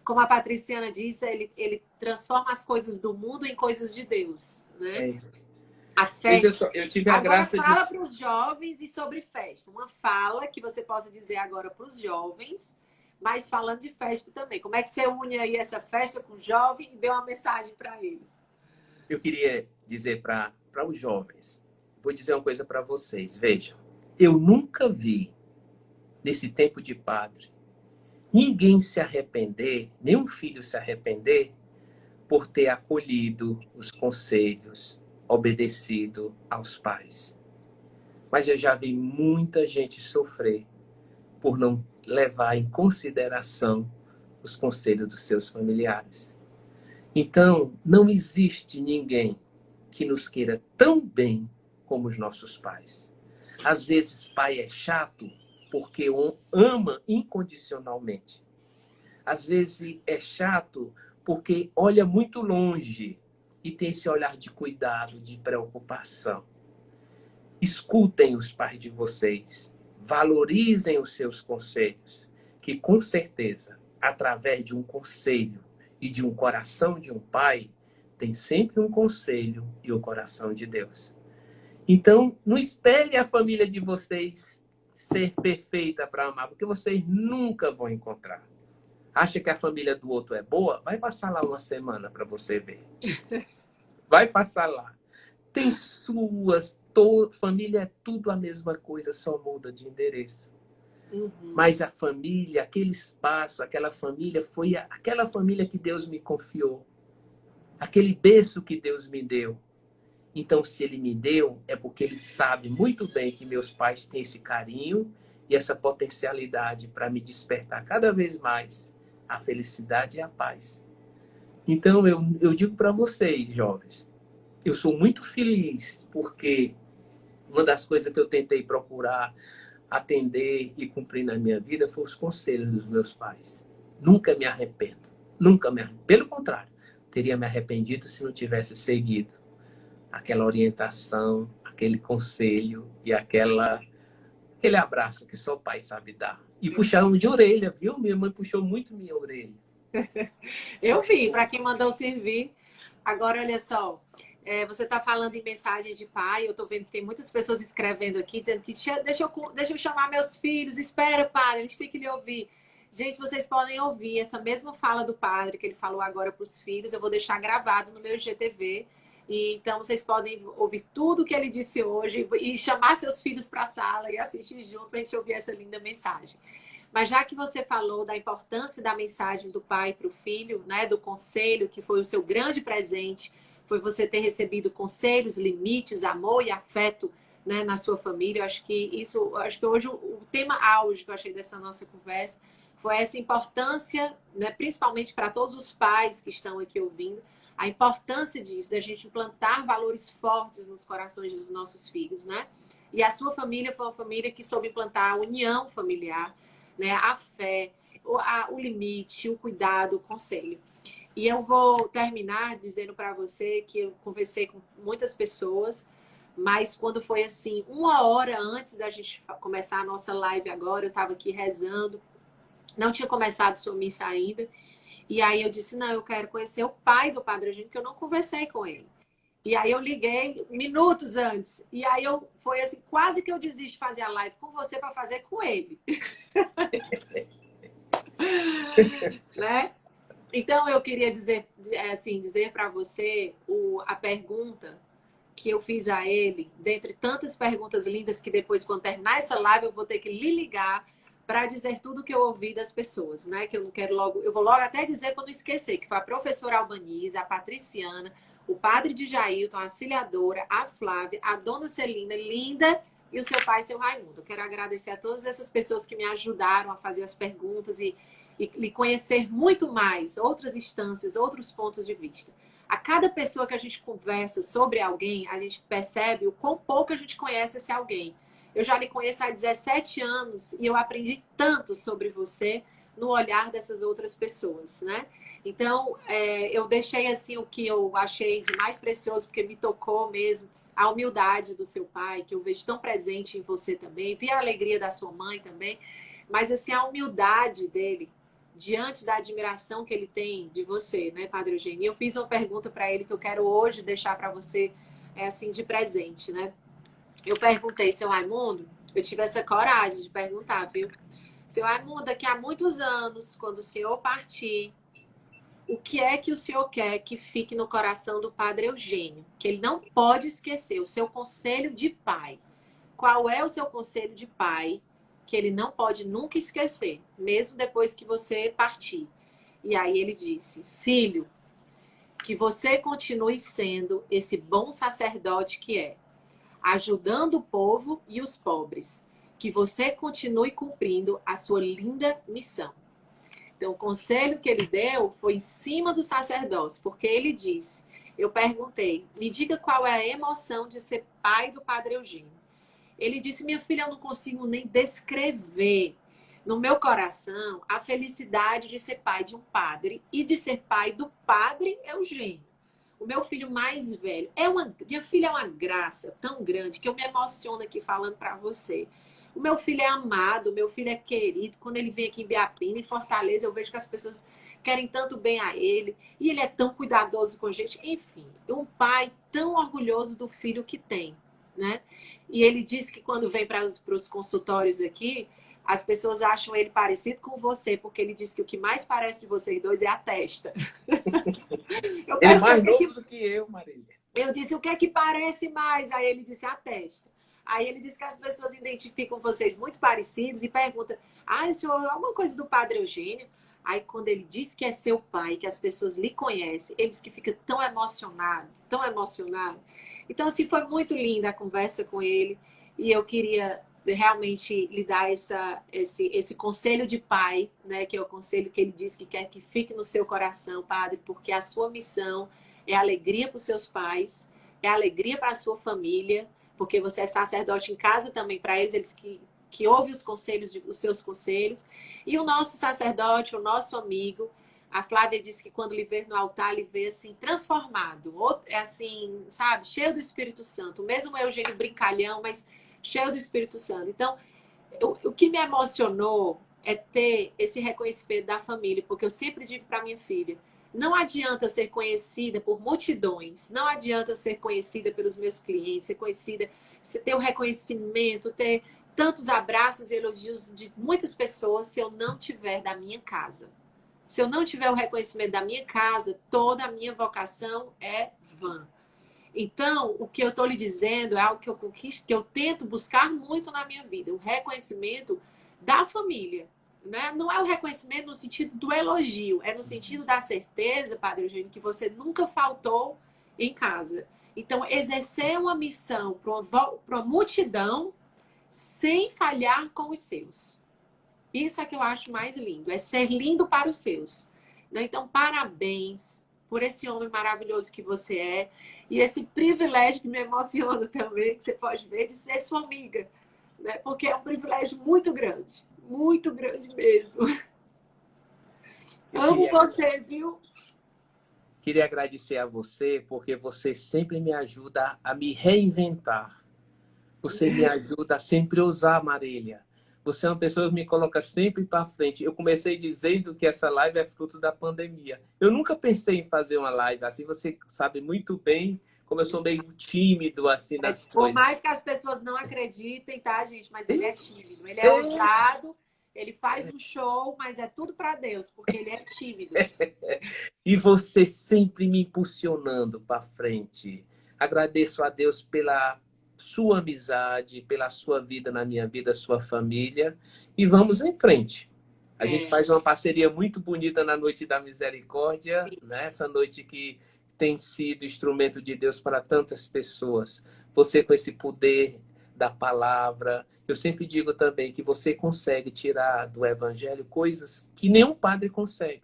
Como a Patriciana disse, ele transforma as coisas do mundo em coisas de Deus, né? A festa. Eu tive a graça fala para os jovens e sobre festa. Uma fala que você possa dizer agora para os jovens, mas falando de festa também. Como é que você une aí essa festa com o jovem e dê uma mensagem para eles? Eu queria dizer para os jovens, vou dizer uma coisa para vocês. Vejam, eu nunca vi, nesse tempo de padre, ninguém se arrepender, nenhum filho se arrepender por ter acolhido os conselhos, obedecido aos pais. Mas eu já vi muita gente sofrer por não levar em consideração os conselhos dos seus familiares. Então, não existe ninguém que nos queira tão bem como os nossos pais. Às vezes, pai é chato porque ama incondicionalmente. Às vezes, é chato porque olha muito longe e tem esse olhar de cuidado, de preocupação. Escutem os pais de vocês. Valorizem os seus conselhos, que com certeza, através de um conselho e de um coração de um pai, tem sempre um conselho e o coração de Deus. Então, não espere a família de vocês ser perfeita para amar, porque vocês nunca vão encontrar. Acha que a família do outro é boa? Vai passar lá uma semana para você ver. Vai passar lá. Tem suas... Família é tudo a mesma coisa, só muda de endereço. Mas a família, aquele espaço, aquela família, foi aquela família que Deus me confiou. Aquele berço que Deus me deu. Então, se Ele me deu, é porque Ele sabe muito bem que meus pais têm esse carinho e essa potencialidade para me despertar cada vez mais a felicidade e a paz. Então, eu digo para vocês, jovens, eu sou muito feliz porque uma das coisas que eu tentei procurar atender e cumprir na minha vida foi os conselhos dos meus pais. Nunca me arrependo. Nunca me arrependo. Pelo contrário, teria me arrependido se não tivesse seguido aquela orientação, aquele conselho e aquele abraço que só o pai sabe dar. E puxaram de orelha, viu? Minha mãe puxou muito minha orelha. Eu vi, para quem mandou servir. Agora, olha só, você está falando em mensagem de pai, eu estou vendo que tem muitas pessoas escrevendo aqui, dizendo que deixa eu chamar meus filhos, espera, padre, eles têm que lhe ouvir. Gente, vocês podem ouvir essa mesma fala do padre que ele falou agora para os filhos, eu vou deixar gravado no meu IGTV. E, então, vocês podem ouvir tudo que ele disse hoje e chamar seus filhos para a sala e assistir junto para a gente ouvir essa linda mensagem. Mas já que você falou da importância da mensagem do pai para o filho, né, do conselho, que foi o seu grande presente, foi você ter recebido conselhos, limites, amor e afeto, né, na sua família. Eu acho que hoje o tema auge que eu achei dessa nossa conversa foi essa importância, né, principalmente para todos os pais que estão aqui ouvindo, a importância disso, da gente implantar valores fortes nos corações dos nossos filhos, né? E a sua família foi uma família que soube implantar a união familiar, né? A fé, o limite, o cuidado, o conselho. E eu vou terminar dizendo para você que eu conversei com muitas pessoas, mas quando foi assim, 1 hora antes da gente começar a nossa live agora, eu estava aqui rezando, não tinha começado sua missa ainda, e aí eu disse, não, eu quero conhecer o pai do Padre Eugênio, que eu não conversei com ele. E aí eu liguei minutos antes. E aí foi assim, quase que eu desisto de fazer a live com você para fazer com ele. Né? Então eu queria dizer para você a pergunta que eu fiz a ele, dentre tantas perguntas lindas que depois, quando terminar essa live, eu vou ter que lhe ligar para dizer tudo que eu ouvi das pessoas, né? Que eu não quero logo, eu vou logo até dizer para não esquecer, que foi a professora Albaniza, a Patriciana, o padre de Jailton, a auxiliadora, a Flávia, a dona Celina, linda, e o seu pai, seu Raimundo. Eu quero agradecer a todas essas pessoas que me ajudaram a fazer as perguntas e conhecer muito mais, outras instâncias, outros pontos de vista. A cada pessoa que a gente conversa sobre alguém, a gente percebe o quão pouco a gente conhece esse alguém. Eu já lhe conheço há 17 anos e eu aprendi tanto sobre você no olhar dessas outras pessoas, né? Então, eu deixei assim o que eu achei de mais precioso, porque me tocou mesmo a humildade do seu pai, que eu vejo tão presente em você também. Vi a alegria da sua mãe também, mas assim, a humildade dele diante da admiração que ele tem de você, né, Padre Eugênio? Eu fiz uma pergunta para ele que eu quero hoje deixar para você, assim, de presente, né? Eu perguntei, seu Raimundo, eu tive essa coragem de perguntar, viu? Seu Raimundo, daqui a muitos anos, quando o senhor partir, o que é que o senhor quer que fique no coração do Padre Eugênio? Que ele não pode esquecer, o seu conselho de pai. Qual é o seu conselho de pai que ele não pode nunca esquecer, mesmo depois que você partir? E aí ele disse, filho, que você continue sendo esse bom sacerdote que é, ajudando o povo e os pobres, que você continue cumprindo a sua linda missão. Então, o conselho que ele deu foi em cima do sacerdócio, porque ele disse, eu perguntei, me diga qual é a emoção de ser pai do Padre Eugênio. Ele disse, minha filha, eu não consigo nem descrever no meu coração a felicidade de ser pai de um padre e de ser pai do Padre Eugênio. O meu filho mais velho, minha filha é uma graça tão grande que eu me emociono aqui falando para você. O meu filho é amado, o meu filho é querido. Quando ele vem aqui em Biapina, em Fortaleza, eu vejo que as pessoas querem tanto bem a ele. E ele é tão cuidadoso com a gente. Enfim, um pai tão orgulhoso do filho que tem, né? E ele disse que quando vem para os consultórios aqui, as pessoas acham ele parecido com você, porque ele disse que o que mais parece de vocês dois é a testa. Ele é mais novo do que eu, Marília. Eu disse, o que é que parece mais? Aí ele disse, a testa. Aí ele disse que as pessoas identificam vocês muito parecidos e perguntam, senhor, alguma coisa do Padre Eugênio? Aí quando ele diz que é seu pai, que as pessoas lhe conhecem, ele diz que fica tão emocionado, tão emocionado. Então, assim, foi muito linda a conversa com ele. E eu queria realmente lhe dar esse conselho de pai, né? Que é o conselho que ele diz que quer que fique no seu coração, Padre, porque a sua missão é alegria para os seus pais, é alegria para a sua família, porque você é sacerdote em casa também para eles, que ouvem os conselhos, os seus conselhos. E o nosso sacerdote, o nosso amigo, a Flávia disse que quando lhe vê no altar, ele vê assim, transformado. É assim, sabe? Cheio do Espírito Santo. Mesmo o Eugênio brincalhão, mas cheio do Espírito Santo. Então, o que me emocionou é ter esse reconhecimento da família, porque eu sempre digo para minha filha, não adianta eu ser conhecida por multidões, não adianta eu ser conhecida pelos meus clientes, ser conhecida, ter o reconhecimento, ter tantos abraços e elogios de muitas pessoas se eu não tiver da minha casa. Se eu não tiver o reconhecimento da minha casa, toda a minha vocação é vã. Então, o que eu estou lhe dizendo é algo que eu conquisto, que eu tento buscar muito na minha vida, o reconhecimento da família. Né? Não é o reconhecimento no sentido do elogio, é no sentido da certeza, Padre Eugênio, que você nunca faltou em casa. Então, exercer uma missão para uma multidão sem falhar com os seus. Isso é que eu acho mais lindo, é ser lindo para os seus. Então, parabéns por esse homem maravilhoso que você é e esse privilégio que me emociona também, que você pode ver, de ser sua amiga, né? Porque é um privilégio muito grande mesmo. Amo você, viu? Queria agradecer a você, porque você sempre me ajuda a me reinventar. Você me ajuda a sempre usar, Marília. Você é uma pessoa que me coloca sempre para frente. Eu comecei dizendo que essa live é fruto da pandemia. Eu nunca pensei em fazer uma live assim. Você sabe muito bem como eu sou meio tímido assim nas Por coisas. mais que as pessoas não acreditem, tá, gente? Mas ele é tímido. Ele é ousado, ele faz um show, mas é tudo para Deus, porque ele é tímido. E você sempre me impulsionando para frente. Agradeço a Deus pela sua amizade, pela sua vida na minha vida, sua família. E vamos em frente. A gente faz uma parceria muito bonita na Noite da Misericórdia, né? Essa noite que tem sido instrumento de Deus para tantas pessoas. Você com esse poder da palavra. Eu sempre digo também que você consegue tirar do Evangelho coisas que nenhum padre consegue.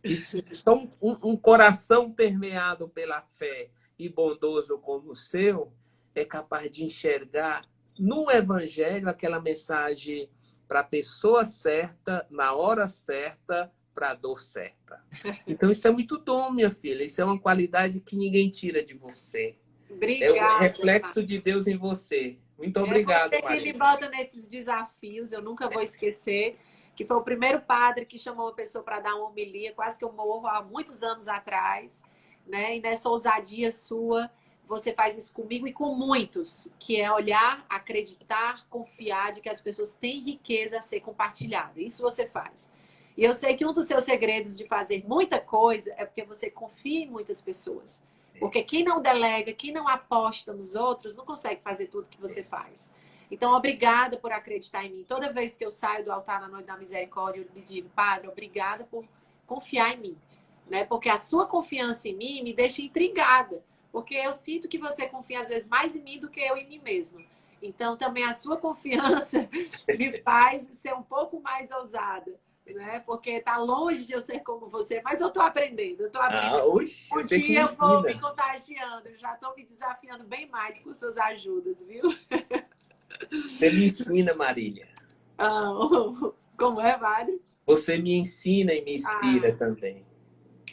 Isso, só um coração permeado pela fé e bondoso como o seu é capaz de enxergar no Evangelho aquela mensagem para a pessoa certa, na hora certa, para a dor certa. Então isso é muito dom, minha filha. Isso é uma qualidade que ninguém tira de você. Obrigada, é o reflexo de Deus em você. Muito obrigado, Maria. Você que me bota nesses desafios, eu nunca vou esquecer que foi o primeiro padre que chamou uma pessoa para dar uma homilia, quase que eu morro há muitos anos atrás, né? E nessa ousadia sua, você faz isso comigo e com muitos, que é olhar, acreditar, confiar de que as pessoas têm riqueza a ser compartilhada. Isso você faz. E eu sei que um dos seus segredos de fazer muita coisa é porque você confia em muitas pessoas. Porque quem não delega, quem não aposta nos outros, não consegue fazer tudo que você faz. Então, obrigada por acreditar em mim. Toda vez que eu saio do altar na Noite da Misericórdia, eu lhe digo, Padre, obrigada por confiar em mim. Né? Porque a sua confiança em mim me deixa intrigada. Porque eu sinto que você confia, às vezes, mais em mim do que eu em mim mesma. Então, também a sua confiança me faz ser um pouco mais ousada. Né? Porque tá longe de eu ser como você, mas eu tô aprendendo. Oxe, Um dia eu vou me contagiando, eu já tô me desafiando bem mais com suas ajudas, viu? Você me ensina, Marília. Como é, Padre? Você me ensina e me inspira também.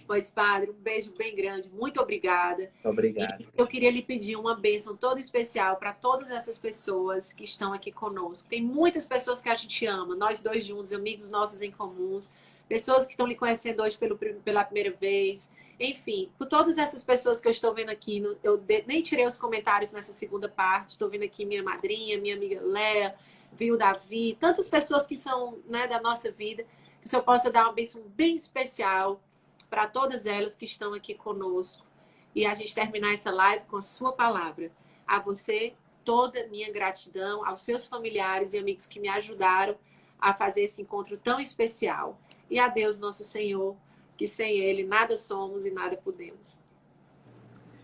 Pois, Padre, um beijo bem grande. Muito obrigada. Obrigado. E eu queria lhe pedir uma bênção toda especial para todas essas pessoas que estão aqui conosco. Tem muitas pessoas que a gente ama, nós dois juntos, amigos nossos em comuns, pessoas que estão lhe conhecendo hoje pela primeira vez. Enfim, por todas essas pessoas que eu estou vendo aqui, eu nem tirei os comentários nessa segunda parte, estou vendo aqui minha madrinha, minha amiga Léa, viu, Davi, tantas pessoas que são, né, da nossa vida, que o Senhor possa dar uma bênção bem especial para todas elas que estão aqui conosco. E a gente terminar essa live com a sua palavra. A você, toda minha gratidão, aos seus familiares e amigos que me ajudaram a fazer esse encontro tão especial. E a Deus, nosso Senhor, que sem Ele nada somos e nada podemos.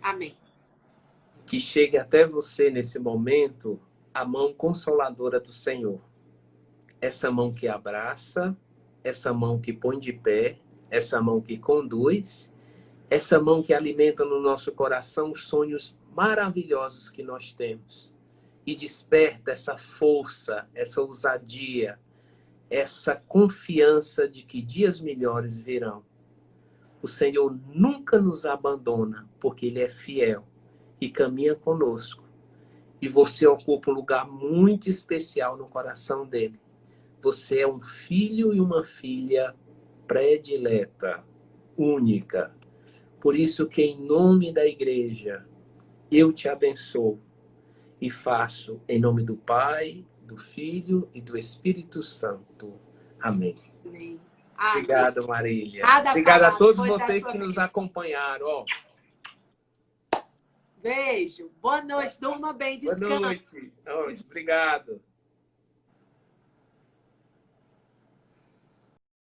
Amém. Que chegue até você nesse momento a mão consoladora do Senhor. Essa mão que abraça, essa mão que põe de pé, essa mão que conduz, essa mão que alimenta no nosso coração os sonhos maravilhosos que nós temos e desperta essa força, essa ousadia, essa confiança de que dias melhores virão. O Senhor nunca nos abandona, porque Ele é fiel e caminha conosco. E você ocupa um lugar muito especial no coração dele. Você é um filho e uma filha predileta, única. Por isso que, em nome da igreja, eu te abençoo e faço em nome do Pai, do Filho e do Espírito Santo. Amém. Amém. Obrigado, Marília. Nada Obrigado a todos depois vocês que nos acompanharam. Ó. Beijo. Boa noite. Durma bem. Descansa. Boa noite. Obrigado.